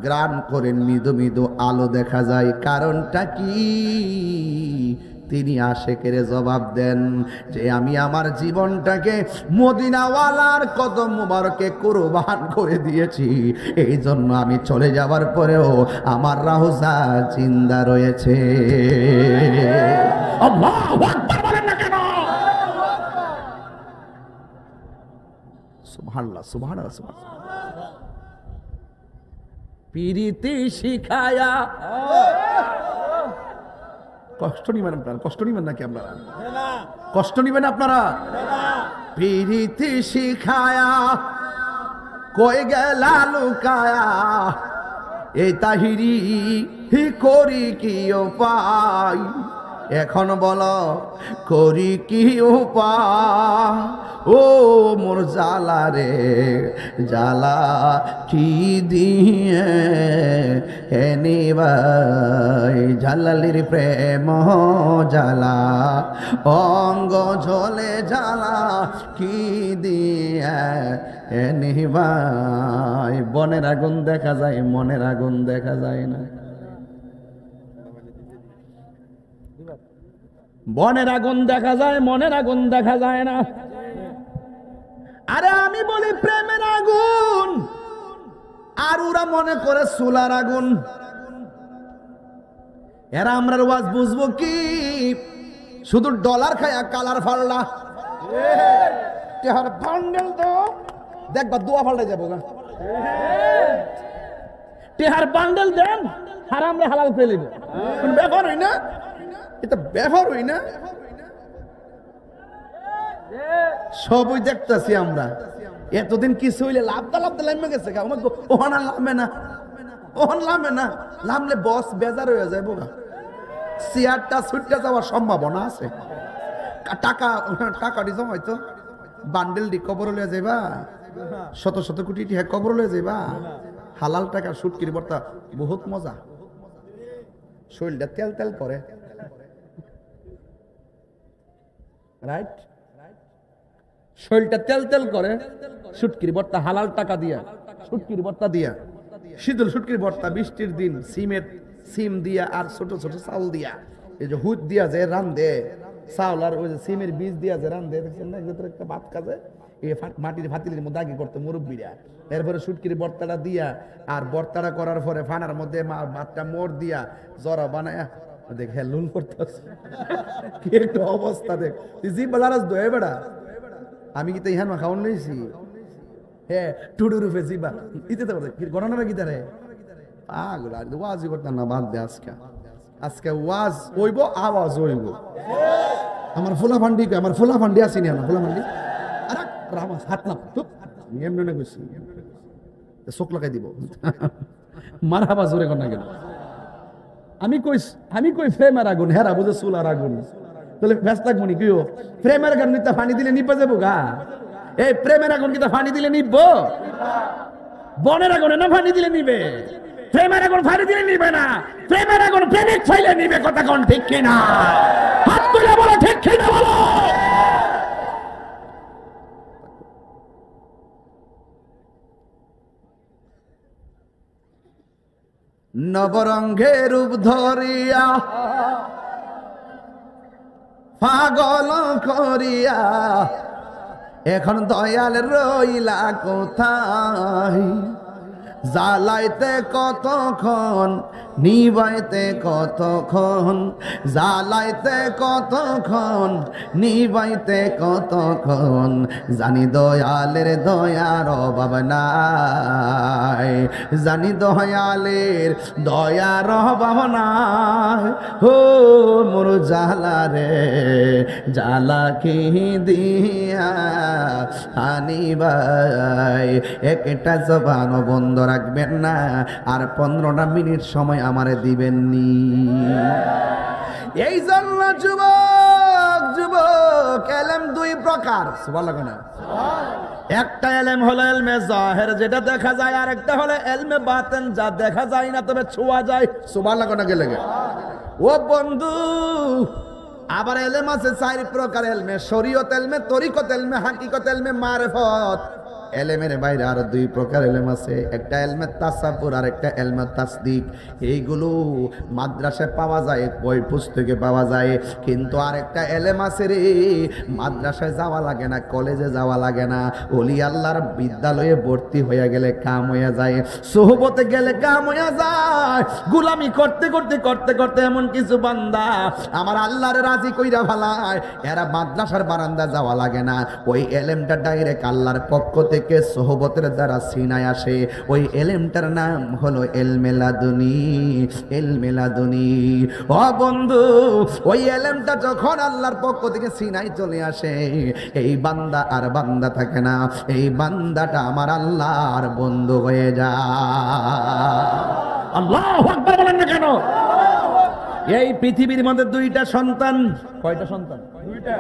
A: গ্রান করে মৃদু মৃদু আলো দেখা যায়। কারণটা কি? তিনি আশেকের জবাব দেন যে আমি আমার জীবনটাকে মদিনাওয়ালার কদম মুবারকে কুরবান করে দিয়েছি, এই জন্য আমি চলে যাওয়ার পরেও আমার রওজা জিন্দা রয়েছে। আল্লাহু আকবার বলেন না কেন? সুবহানাল্লাহ সুবহানাল্লাহ সুবহানাল্লাহ। পিরিতি শিখায়া, কষ্ট নিবেন আপনারা, কষ্ট নিবেন নাকি আপনারা? কষ্ট নিবেন আপনারা? পিরিতি শিখায়া কই গেলা লুকায়া, এই তাহিরি করি কি উপায়? এখন বলো করি কি উপায়? ও মোর জালা রে জালা কি দিয়ে নিবাই, জালালির প্রেম জালা অঙ্গ ঝলে জালা কি দিয়ে নিবাই। বনের আগুন দেখা যায়, মনের আগুন দেখা যায় না। বনের আগুন দেখা যায়, মনের আগুন দেখা যায় না। আরে আমি বলি প্রেমের আগুন, আর ওরা মনে করে চুলার আগুন। এরা আমরা ওয়াজ বুঝবো কি? শুধু ডলার খায়া কালার ফাল্লা টেহার বান্ডেল তো দেখবা দোয়া ফাল্টা যাবো গা। টেহার বান্ডেল দেন হারামরে হালাল ফেলিব, ব্যাপার হই না? এটা ব্যাপার হই না? সবই দেখতেছি আমরা। এতদিন কিছু হইলে লাভটা লামে গেছে, ওহন আর লামে না, ওহন লামে না। লামলে বস বেজার হয়ে যায় বোকা, চেয়ারটা ছুটতে যাওয়ার সম্ভাবনা আছে। টাকা টাকা দিতাম হয়তো, বান্ডেল দি কবর লয়ে যাইবা, শত শত কোটি টাকা কবর লয়ে যাইবা। হালাল টাকা সুটকির বর্তা বহুত মজা, শরীরটা তেল তেল করে, রাইট? শরীরটা তেল তেল করে সুটকির বর্তা হালাল টাকা দিয়া, সুটকির বর্তা দিয়া, শীতল সুটকির বর্তা, বৃষ্টির দিন সিমের সিম দিয়া আর ছোট ছোট চাউল দিয়া, এই যে হুদ দিয়া যে রান্ধে চাউল আর ওই যে সিমের বীজ দিয়া যে রান্ধে, দেখছেন না? একটা ভাত কাজে এই মাটির ভাতিলের মধ্যে আগে করতো মুরব্বীরা। এরপরে সুটকির বর্তাটা দিয়া আর বর্তাটা করার পরে ফানার মধ্যে ভাতটা মোড় দিয়া জরা বানায় দেখ, হ্যাঁ লুন করতেছে কি একটা অবস্থা। দেখ জি বেলারাজ দোয়ে বেড়া, আমি কি তো ইহান খাওয়ান লইছি? হ্যাঁ টুডু রূপে জিবা ইতে তো গণনাটা কি তারে পাগল। আর ওয়াজই করতাম না, বাদ দে। আজকে ওয়াজ হইব, আওয়াজ হইব। আমার ফুলা ফান্ডি, আমার ফুলা ফান্ডি আসিনি, আমার ফুলা ফান্ডি আরে রামা হাত না চুপ, আমি এমনি না কইছি চোখ লাগাই দিব মারহাবা জোরে কর না কেন? আমি কই ফ্রেমের আগুন, হেরা বুঝে চুলার আগুন, তাহলে ব্যস্ত লাগবো নি? কিও প্রেমের আগুন নিতে পানি দিলে নিপে যাবো গা? এই প্রেমের আগুন কি পানি দিলে নিবো? বনের আগুনে না পানি দিলে নিবে?
B: প্রেমের আগুন ফাড়ি দিলে নিবে না, প্রেমের আগুন প্রেমিক ফাইলে নিবে। কথা কোন ঠিক কিনা? হাত তুলে বলো ঠিক কিনা বলো।
A: নবরঙ্গে রূপ ধরিয়া পাগল করিয়া এখন দয়াল রইলা কোথায়? জ্বালাইতে কতক্ষণ, নিবাইতে কতক্ষণ, জ্বালাইতে কতক্ষণ, নিবাইতে কতক্ষণ, জানি দয়ালের দয়ার অভাব নাই, জানি দয়ালের দয়ার অভাব নাই। ও মোর জ্বালা রে জ্বালা কি দিয়া আনিবাই। একটা জবানও বন্ধ রাখবেন না, আর 15টা মিনিট সময় আমারে দিবেননি। এই জন্য যুবক যুবক এলেম দুই প্রকার। সুবহানাল্লাহ না? একটা এলেম হলো এলমে জাহের, যেটা দেখা যায়, আর একটা হলো এলমে বাতেন, যা দেখা যায় না তবে ছোঁয়া যায়। সুবহানাল্লাহ না? গেলে ও বন্ধু, আবার এলেম আছে 4 প্রকার এলমে: শরীয়ত এলমে, তরিকত এলমে, হাকিকত এলমে, মারিফত। এলেমের বাইরে আরো 2 প্রকার এলেম আছে, একটা এলমে তাসাব্বুর আর একটা এলমে তাসদিক। এইগুলো মাদ্রাসায় পাওয়া যায়, বই পুস্তকে পাওয়া যায়। কিন্তু আরেকটা এলেম আছে রে, মাদ্রাসায় যাওয়া লাগে না, কলেজে যাওয়া লাগে না, ওলি আল্লাহর বিদ্যালয়ে ভর্তি হয়ে গেলে কাম হয়ে যায়, সোহবতে গেলে কাম হয়ে যায়। গোলামি করতে করতে করতে করতে এমন কিছু বান্দা আমার আল্লাহর রাজি কইরা ভালায়, এরা মাদ্রাসার বারান্দা যাওয়া লাগে না, ওই এলেমটা ডাইরেক্ট আল্লাহর পক্ষ থেকে সোহবতের দ্বারা সিনায় আসে। ওই এলেমটার নাম হলো এলমে লাদুনী। এলমে লাদুনী। ও বন্ধু, ওই এলেমটা যখন আল্লাহর পক্ষ থেকে সিনায় চলে আসে, এই বান্দা আর বান্দা থাকে না, এই বান্দাটা আমার আল্লাহর বন্ধু হয়ে যায়।
B: আল্লাহু আকবার বলেন না কেন? এই পৃথিবীর মধ্যে 2টা সন্তান। কয়টা সন্তান? 2টা।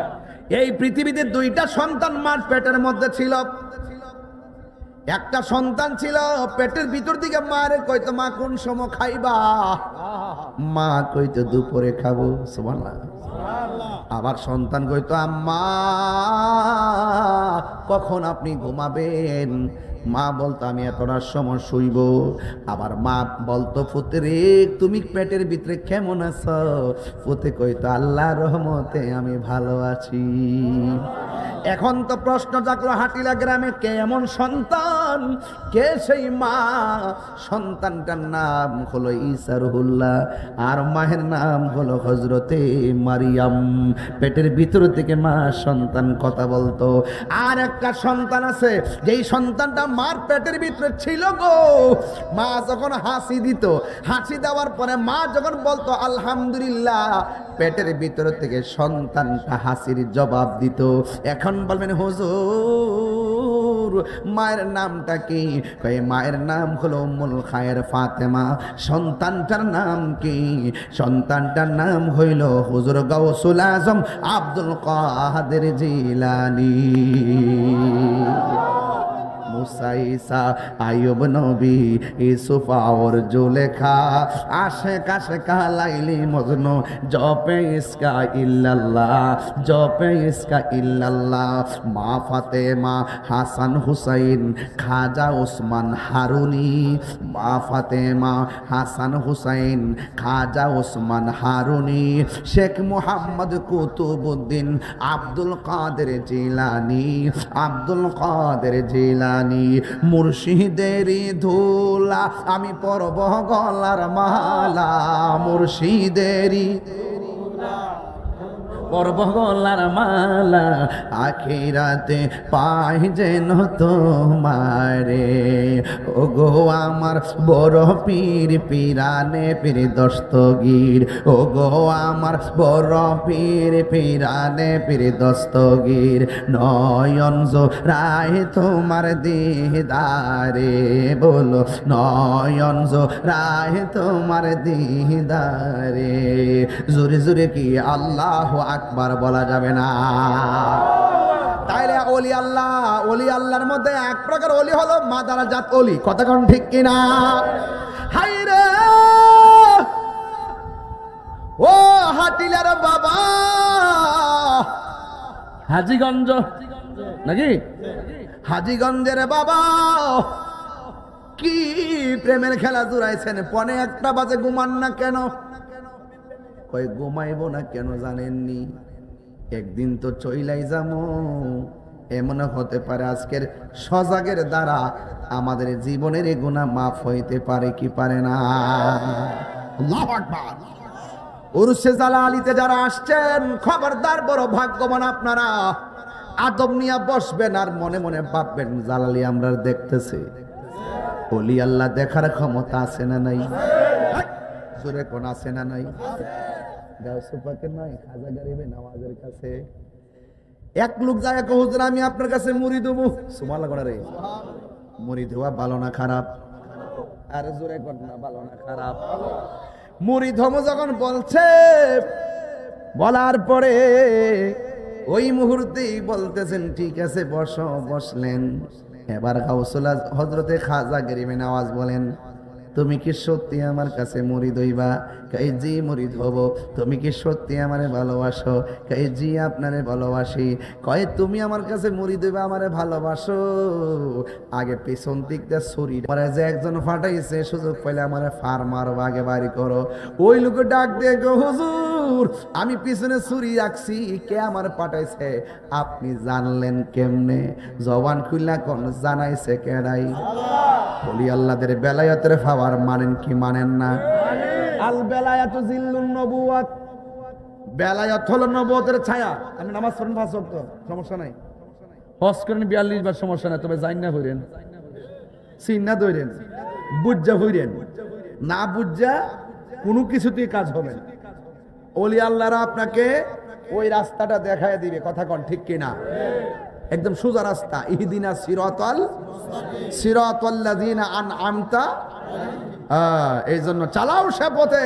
A: এই পৃথিবীতে 2টা সন্তান মার পেটের মধ্যে ছিল। একটা সন্তান ছিল পেটের ভিতর দিকে, মারে কইতো মা কোন সময় খাইবা? মা কইতো দুপুরে খাবো। সুবহানাল্লাহ। আবার সন্তান কইতো আম্মা কখন আপনি ঘুমাবেন? মা বলতো আমি এতটার সময় শুইব। আবার মা বলতো ফুতে রে তুমি পেটের ভিতরে কেমন আছো? ফুতে কইতো আল্লাহর রহমতে আমি ভালো আছি। এখন তো প্রশ্ন জাগলো হাটিলা গ্রামে, কে এমন সন্তান, কে সেই মা? সন্তানটার নাম হলো ঈসা রুহুল্লাহ, আর মায়ের নাম হলো হযরতে মারিয়াম। পেটের ভিতর থেকে মা সন্তান কথা বলতো। আর একটা সন্তান আছে, যেই সন্তানটা মার পেটের ভিতরে ছিল গো, মা যখন হাসি দিত, হাসি দেওয়ার পরে মা যখন বলতো আলহামদুলিল্লাহ, পেটের ভিতর থেকে সন্তানটা হাসির জবাব দিত। এখন বলবেন হুজুর মায়ের নামটা কি? কয় মায়ের নাম হলো উম্মুল খায়ের ফাতেমা। সন্তানটার নাম কি? সন্তানটার নাম হইল হুজুর গাউসুল আজম আব্দুল কাদের জিলানী। মুসা, ঈসা, আইয়ুব নবী, ইউসুফ আর জুলেখা, আশেক আশেকা লাইলি মজনু, জপে ইসকা ইল্লাল্লাহ, জপে ইসকা ইল্লাল্লাহ। মা ফাতেমা, হাসান হুসাইন, খাজা ওসমান হারুনি। মা ফাতেমা, হাসান হুসাইন, খাজা ওসমান হারুনি, শেখ মুহাম্মদ কুতুবউদ্দিন, আব্দুল কাদের জিলানী, আব্দুল কাদের জিলানী। মুর্শিদেরই ধুলা আমি পরব গলার মালা, মুর্শিদেরই পরব গলার মালা, আখিরাতে পাই যেন তোমারে। ও গো আমার বড় পীর পিরানে পীর দস্তগীর, ও গো আমার বড় পীর পিরানে পীর দস্তগীর। নয়ন জোড়ায় তোমার দিদারে, বলো নয়ন জোড়ায় তোমার দিদারে। জোরে জোরে কি আল্লাহু আকবার বলা যাবে না? তাই তাইলে অলি আল্লাহর মধ্যে এক প্রকার অলি হলো মাদারাজাত অলি, কথা কোন ঠিক কিনা? হাই রে ও হাটিলার বাবা,
B: হাজীগঞ্জ নাকি?
A: হাজীগঞ্জের বাবা কি প্রেমের খেলা জুড়াইছেন, পনে একটা বাজে ঘুমান না কেন? কই ঘুমাইবো না কেন জানেননি? একদিন তো চইলাই যামো, এমন হতে পারে আজকের সজাগের দ্বারা আমাদের জীবনের এই গুনাহ মাফ হইতে পারে কি পারে না? আল্লাহু আকবার। উরুসে জালালিতে যারা আসছেন খবরদার, বড় ভাগ্যবান আপনারা। আদব নিয়ে বসবেন আর মনে মনে ভাববেন জালালি আমরা দেখতেছি। ওলি আল্লাহ দেখার ক্ষমতা আছে না নাই? জোরে কোন আছে না নাই? গাউসে পাকের নয়, খাজা গরিবে নওয়াজের কাছে এক লোক যায়, হুজুর আমি আপনার কাছে মুরিদ হবো। সুবহানাল্লাহ করে রে, মুরিদ হওয়া ভালো না খারাপ? আর জোরে কোন না, ভালো না খারাপ? মুরিদ হবো যখন বলছে, বলার পরে ওই মুহূর্তেই বলতেছেন ঠিক আছে বসো, বসলেন। এবার গাউসুল হযরতে খাজা গরিবে নওয়াজ বলেন, তুমি কি সত্যি আমার কাছে মুরিদ হইবা? কই জি মুরিদ হব। তুমি কি সত্যি আমারে ভালোবাসো? কই জি আপনারে ভালোবাসি। কয় তুমি আমার কাছে মুরিদ হইবা, আমারে ভালোবাসো? আগে পিছন দিক দিয়ে ছুরি পরে যে একজন ফাটাইছে, সুযোগ পাইলে আমারে ফার মারো, আগে বাড়ি করো। ওই লোক ডাক দিয়ে গো হুজুর আমি পিছনে ছুরি রাখছি, কে আমার পাঠাইছে? আপনি জানলেন কেমনে? জবান খুললা কোন জানাইছে কেডাই? বলি আল্লাহদের বেলায়েতের পাওয়ার মানেন কি মানেন না? আল বেলায়াতু জিল্লুন নবুওয়াত, বেলায়েত হলো নবুয়তের ছায়া। আপনি নামাজ পড়েন 5 ওয়াক্ত, সমস্যা নাই।
B: হজ করেন 42 বার, সমস্যা নাই। তবে জাইন না হইরেন,
A: সিন্না দইরেন, বুজ্জা হইরেন না, বুজ্জা কোনো কিছুতেই কাজ হবে না। ওলি আল্লাহরা আপনাকে ওই রাস্তাটা দেখায় দিবে, কথা কোন ঠিক কিনা? একদম সোজা রাস্তা। ইহদিনা সিরাতাল্লাযিনা আনআমতা, এই জন্য চালাও সে পথে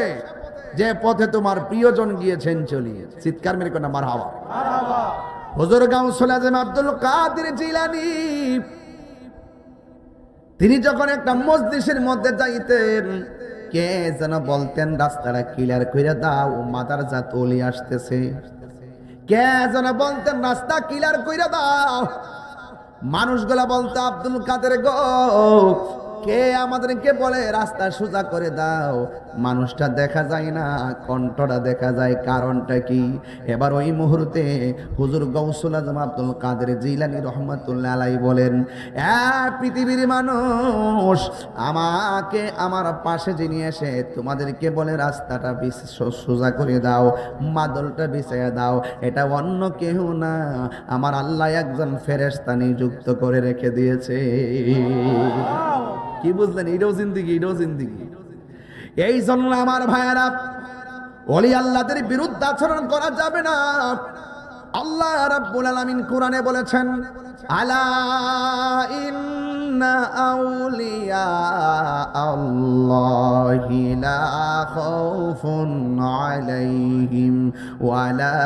A: যে পথে তোমার প্রিয়জন গিয়েছেন চলিয়ে। চিৎকার মেরে কোন মারহাবা। হুজুর গাউসুল আজম আব্দুল কাদের জিলানী তিনি যখন একটা মজলিসের মধ্যে যাইতেন, কে যেন বলতেন রাস্তাটা ক্লিয়ার করে দাও, মাদারজাত ওলি আসতেছে। কে যেন বলতেন রাস্তা ক্লিয়ার কইরা দাও। মানুষগুলা বলতো আব্দুল কাদের গো, কে আমাদেরকে বলে রাস্তা সোজা করে দাও? মানুষটা দেখা যায় না, কণ্ঠটা দেখা যায়, কারণটা কি? এবার ওই মুহূর্তে হুজুর গাউসুল আজম আব্দুল কাদের জিলানী রহমাতুল্লাহ আলাইহি বলেন, পৃথিবীর মানুষ, আমাকে আমার পাশে যিনি এসে তোমাদেরকে বলে রাস্তাটা সোজা করে দাও, মাদলটা বিছাইয়া দাও, এটা অন্য কেউ না, আমার আল্লাহ একজন ফেরেশতা নিযুক্ত করে রেখে দিয়েছে। কি বুঝলেন? এটাও জিন্দিগি, এটাও জিন্দিগি। এই জন্য আমার ভাইয়েরা, ওলি আল্লাহদের বিরুদ্ধে আচরণ করা যাবে না। আল্লাহ রাব্বুল আলামিন কোরআনে বলেছেন, আলা ইন্না আউলিয়া আল্লাহি লা খাউফুন আলাইহিম ওয়া লা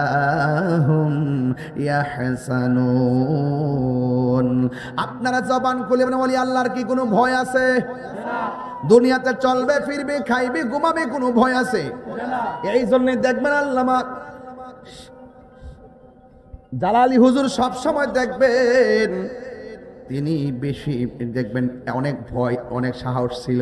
A: হুম ইয়াহসানুন। আপনারা জবান খুলে বলেন, ওলি আল্লাহর কি কোনো ভয় আছে? দুনিয়াতে চলবে ফিরবে খাইবে ঘুমাবে, কোনো ভয় আছে? এই জন্য দেখবেন আল্লামা জালালি হুজুর সব সময় দেখবেন তিনি বেশি দেখবেন অনেক ভয়, অনেক সাহস ছিল।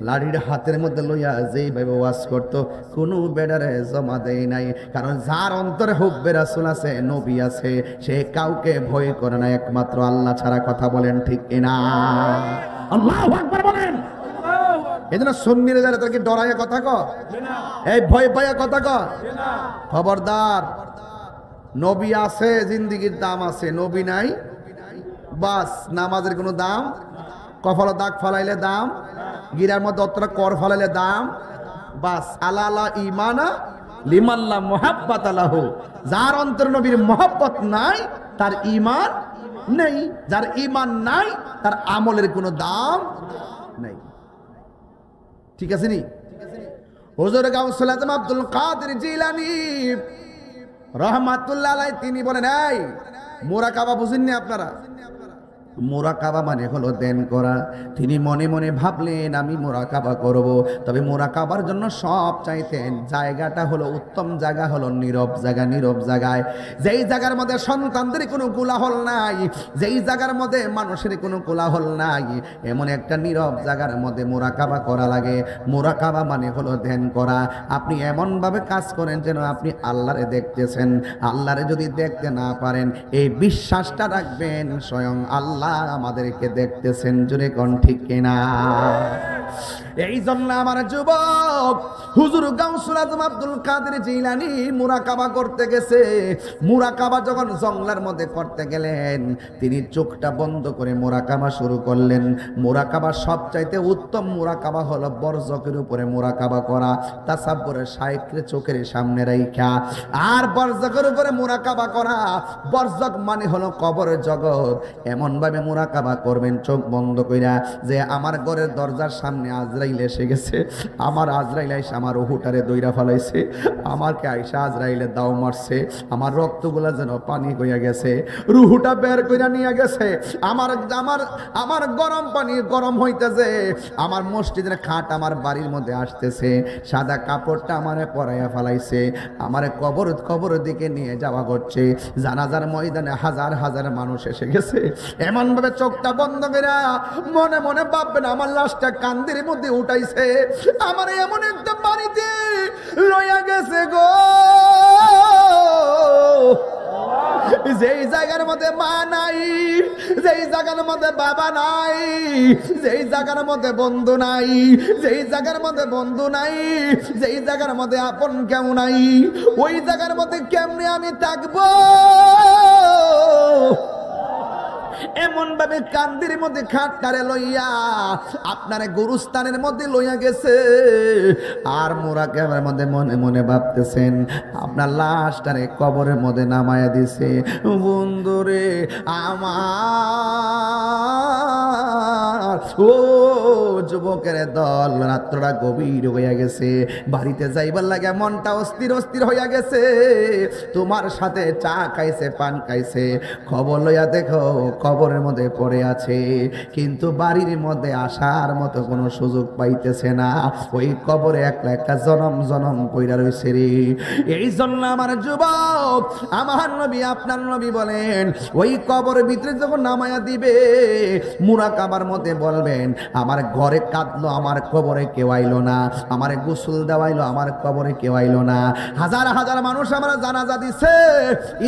A: লাড়ির হাতের মধ্যে লইয়া যেইভাবে ওয়াজ করতো, কোনো বেডারে জমা দেয় নাই। কারণ যার অন্তরে হুব্বে রাসূল আছে, নবী আছে, সে কাউকে ভয় করে না একমাত্র আল্লাহ ছাড়া। কথা বলেন ঠিক কিনা?
B: আল্লাহু আকবার বলেন।
A: এজন্য সুন্নিরা যারা তাকে ডরাইয়া কথা কয়, এই ভয় পাইয়া কথা কয়, খবরদার। নবী আছে, জিন্দিগির দাম আছে। নবী নাই, বাস নামাজের কোনো দাম, কপালে দাগ ফালাইলে দাম, গিরার মধ্যে অতটা কর ফালাইলে দাম, বাস। আলা আলা ইমানা লিমাল্লা মুহাব্বাত আলাহু। যার অন্তর নবীর মুহাব্বত নাই, তার ঈমান নেই। যার ঈমান নাই, তার আমলের কোনো দাম নাই। ঠিক আছে নি? হুজুর গাউসুল আজম আব্দুল কাদের জিলানী রহমাতুল্লাহ আলাইহি তিনি বলেন, এই মুরাকাবা বুঝেননি আপনারা? মুরাকাবা মানে হলো ধ্যান করা। তিনি মনে মনে ভাবলেন আমি মুরাকাবা করব, তবে মুরাকাবার জন্য সব চাইতেন জায়গাটা হলো উত্তম জায়গা, হলো নীরব জায়গা। নীরব জায়গায়, যেই জায়গার মধ্যে সন্তানদের কোনো কোলাহল নাই, যেই জায়গার মধ্যে মানুষের কোনো কোলাহল নাই, এমন একটা নীরব জায়গার মধ্যে মুরাকাবা করা লাগে। মুরাকাবা মানে হলো ধ্যান করা। আপনি এমনভাবে কাজ করেন যেন আপনি আল্লাহরে দেখতেছেন। আল্লাহরে যদি দেখতে না পারেন, এই বিশ্বাসটা রাখবেন স্বয়ং আল্লাহ আমাদেরকে দেখতেছেন। জোরে কোন ঠিক কিনা? এই জন্য আমার যুবক হুজুর গাউসুল আজম আব্দুল কাদের জিলানী মুরাকাবা করতে গেছে। মুরাকাবা যখন জঙ্গলের মধ্যে করতে গেলেন, তিনি চোখটা বন্ধ করে মুরাকাবা শুরু করলেন। মুরাকাবা সবচাইতে উত্তম মুরাকাবা হলো বরজকের উপরে মুরাকাবা করা, তাসাব্বুরের শাইখকে চোখের সামনে রাইখা। আর বরজকের উপরে মুরাকাবা করা, বরজক মানে হলো কবরের জগৎ। এমন ভাবে মুরাকাবা করবেন চোখ বন্ধ কইরা, যে আমার ঘরের দরজার সামনে আজরাইল এসে গেছে, আমার আজরাইল আইসা আমার উহুটারে দইরা ফেলাইছে, আমাকে আইসা আজরাইলে দাও মারছে, আমার রক্তগুলা যেন পানি হইয়া গেছে, রুহুটা বের কইরা নিয়ে গেছে, আমার আমার আমার গরম পানি গরম হইতেছে, আমার মসজিদের খাট আমার বাড়ির মধ্যে আসতেছে, সাদা কাপড়টা আমারে পরাইয়া ফেলাইছে, আমারে কবরের দিকে নিয়ে যাওয়া করছে। জানাজার ময়দানে হাজার হাজার মানুষ এসে গেছে। এমন ভাবে চোখটা বন্ধ করে মনে মনে ভাববেন আমার লাশটা কান্দির মধ্যে উঠাইছে, আমার এমন একটা বাড়িতে রইয়া গেছে গো, যেই জায়গার মধ্যে মা নাই, যেই জায়গার মধ্যে বাবা নাই, যেই জায়গার মধ্যে বন্ধু নাই, যেই জায়গার মধ্যে বন্ধু নাই, যেই জায়গার মধ্যে আপন কেউ নাই, ওই জায়গার মধ্যে কেমনে আমি থাকবো? এমন ভাবে কান্দির মধ্যে খাটটারে লইয়া আপনারে গুরুস্থানের মধ্যে লইয়া গেছে। আর মুরাকাবার মধ্যে মনে মনে ভাবতেছেন আপনার লাশটারে কবরের মধ্যে নামায়া দিছে। বন্ধুরে আমার, ও যুবকের দল, রাত্রটা গভীর হইয়া গেছে, বাড়িতে যাইবার লাগে মনটা অস্থির অস্থির হইয়া গেছে। তোমার সাথে চা খাইছে, পান খাইছে, খবর লইয়া দেখো কবরের মধ্যে পড়ে আছে, কিন্তু বাড়ির মধ্যে আসার মতো কোনো সুযোগ পাইতেছে না। ওই কবরে একলা একটা জনম জনম পইরা রইছে রে। এই জন্য আমার যুবক, আমার নবী আপনার নবী বলেন, ওই কবরের ভিতরে যখন নামায়া দিবে, মুরাকাবার মধ্যে বলবেন আমার ঘরে কাঁদলো, আমার কবরে কেউ আইলো না, আমার গোসল দেওয়াইলো, আমার কবরে কেউ আইলো না। হাজার হাজার মানুষ আমরা জানাজা দিছে,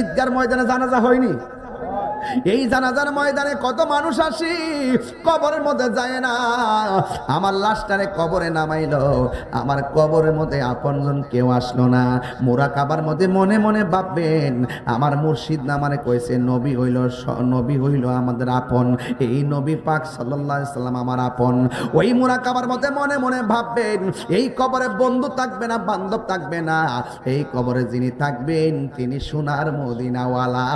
A: ঈদগার ময়দানে জানাজা হয়নি? এই জানাজার ময়দানে কত মানুষ আসি, কবরের মধ্যে যায় না। আমার লাশটারে কবরে নামাইলো, আমার কবরের মধ্যে আপনজন কেউ আসলো না। মুরাকাবার মধ্যে মনে মনে ভাববেন আমার মুর্শিদ নামারে কইছে নবী হইল আমাদের আপন, এই নবী পাক সাল্লাল্লাহু আলাইহি সাল্লাম আমার আপন। ওই মুরাকাবার মধ্যে মনে মনে ভাববেন এই কবরে বন্ধু থাকবে না, বান্ধব থাকবে না, এই কবরে যিনি থাকবেন তিনি সোনার মদিনাওয়ালা।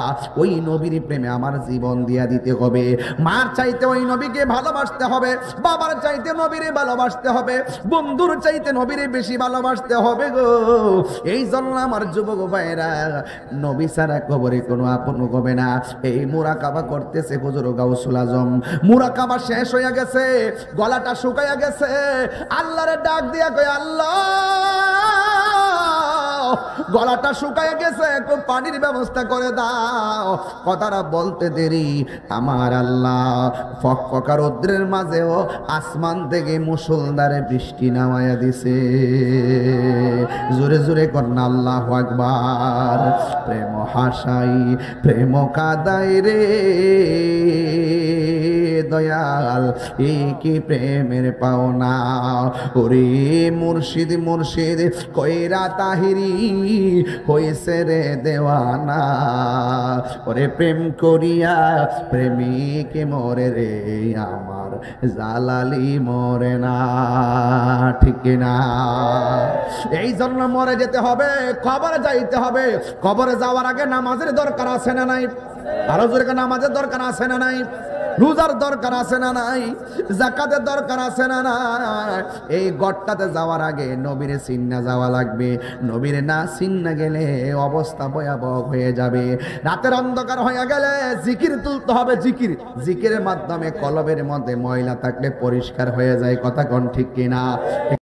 A: ওই নবীর প্রেমে আমার জীবন দিয়া দিতে হবে। মার চাইতে ওই নবীকে ভালোবাসতে হবে, বাবার চাইতে নবীরে ভালোবাসতে হবে, বন্ধুর চাইতে নবীরে বেশি ভালোবাসতে হবে গো। এই জন্য আমার যুবক ভাইরা, নবী ছাড়া কবরে কোনো আপন হবে না। এই মুরাকাবা করতেছে হুজুর গাউসুল আজম। মুরাকাবা শেষ হইয়া গেছে, গলাটা শুকাইয়া গেছে, আল্লাহরে ডাক দিয়া কই আল্লাহ, গলাটা শুকায় গেছে, একটু পানির ব্যবস্থা করে দাও। কথাটা বলতে দেরি আমার আল্লাহ ফকফকা রৌদ্রের মাঝেও আসমান থেকে মুষলধারে বৃষ্টি নামায়া দিছে। জোরে জোরে কন্যা আল্লাহু আকবার। প্রেম হাসাই প্রেম কাদাই রে দয়াল, এই কি প্রেমের পাওনা। ওরে মুর্শিদ মুর্শিদ কইরা তাহিরি হইছে রে দেওয়ানা। ওরে প্রেম করিয়া প্রেমিক মরে রে, আমার জালালি মরে না, ঠিক না? এই জন্য মরে যেতে হবে, কবরে যাইতে হবে। কবরে যাওয়ার আগে নামাজের দরকার আছে না নাই? আরো জোরে নামাজের দরকার আছে না নাই? রোজার দরকার আছে না নাই? যাকাতের দরকার আছে না নাই? এই গড়টাতে যাওয়ার আগে নবীরে চিন্না যাওয়া লাগবে। নবীরে না চিন্না গেলে অবস্থা ভয়াবহ হয়ে যাবে। রাতের অন্ধকার হয়ে গেলে জিকির তুলতে হবে। জিকির, জিকিরের মাধ্যমে কলবের মধ্যে ময়লা থাকলে পরিষ্কার হয়ে যায়। কথা কোন ঠিক কিনা?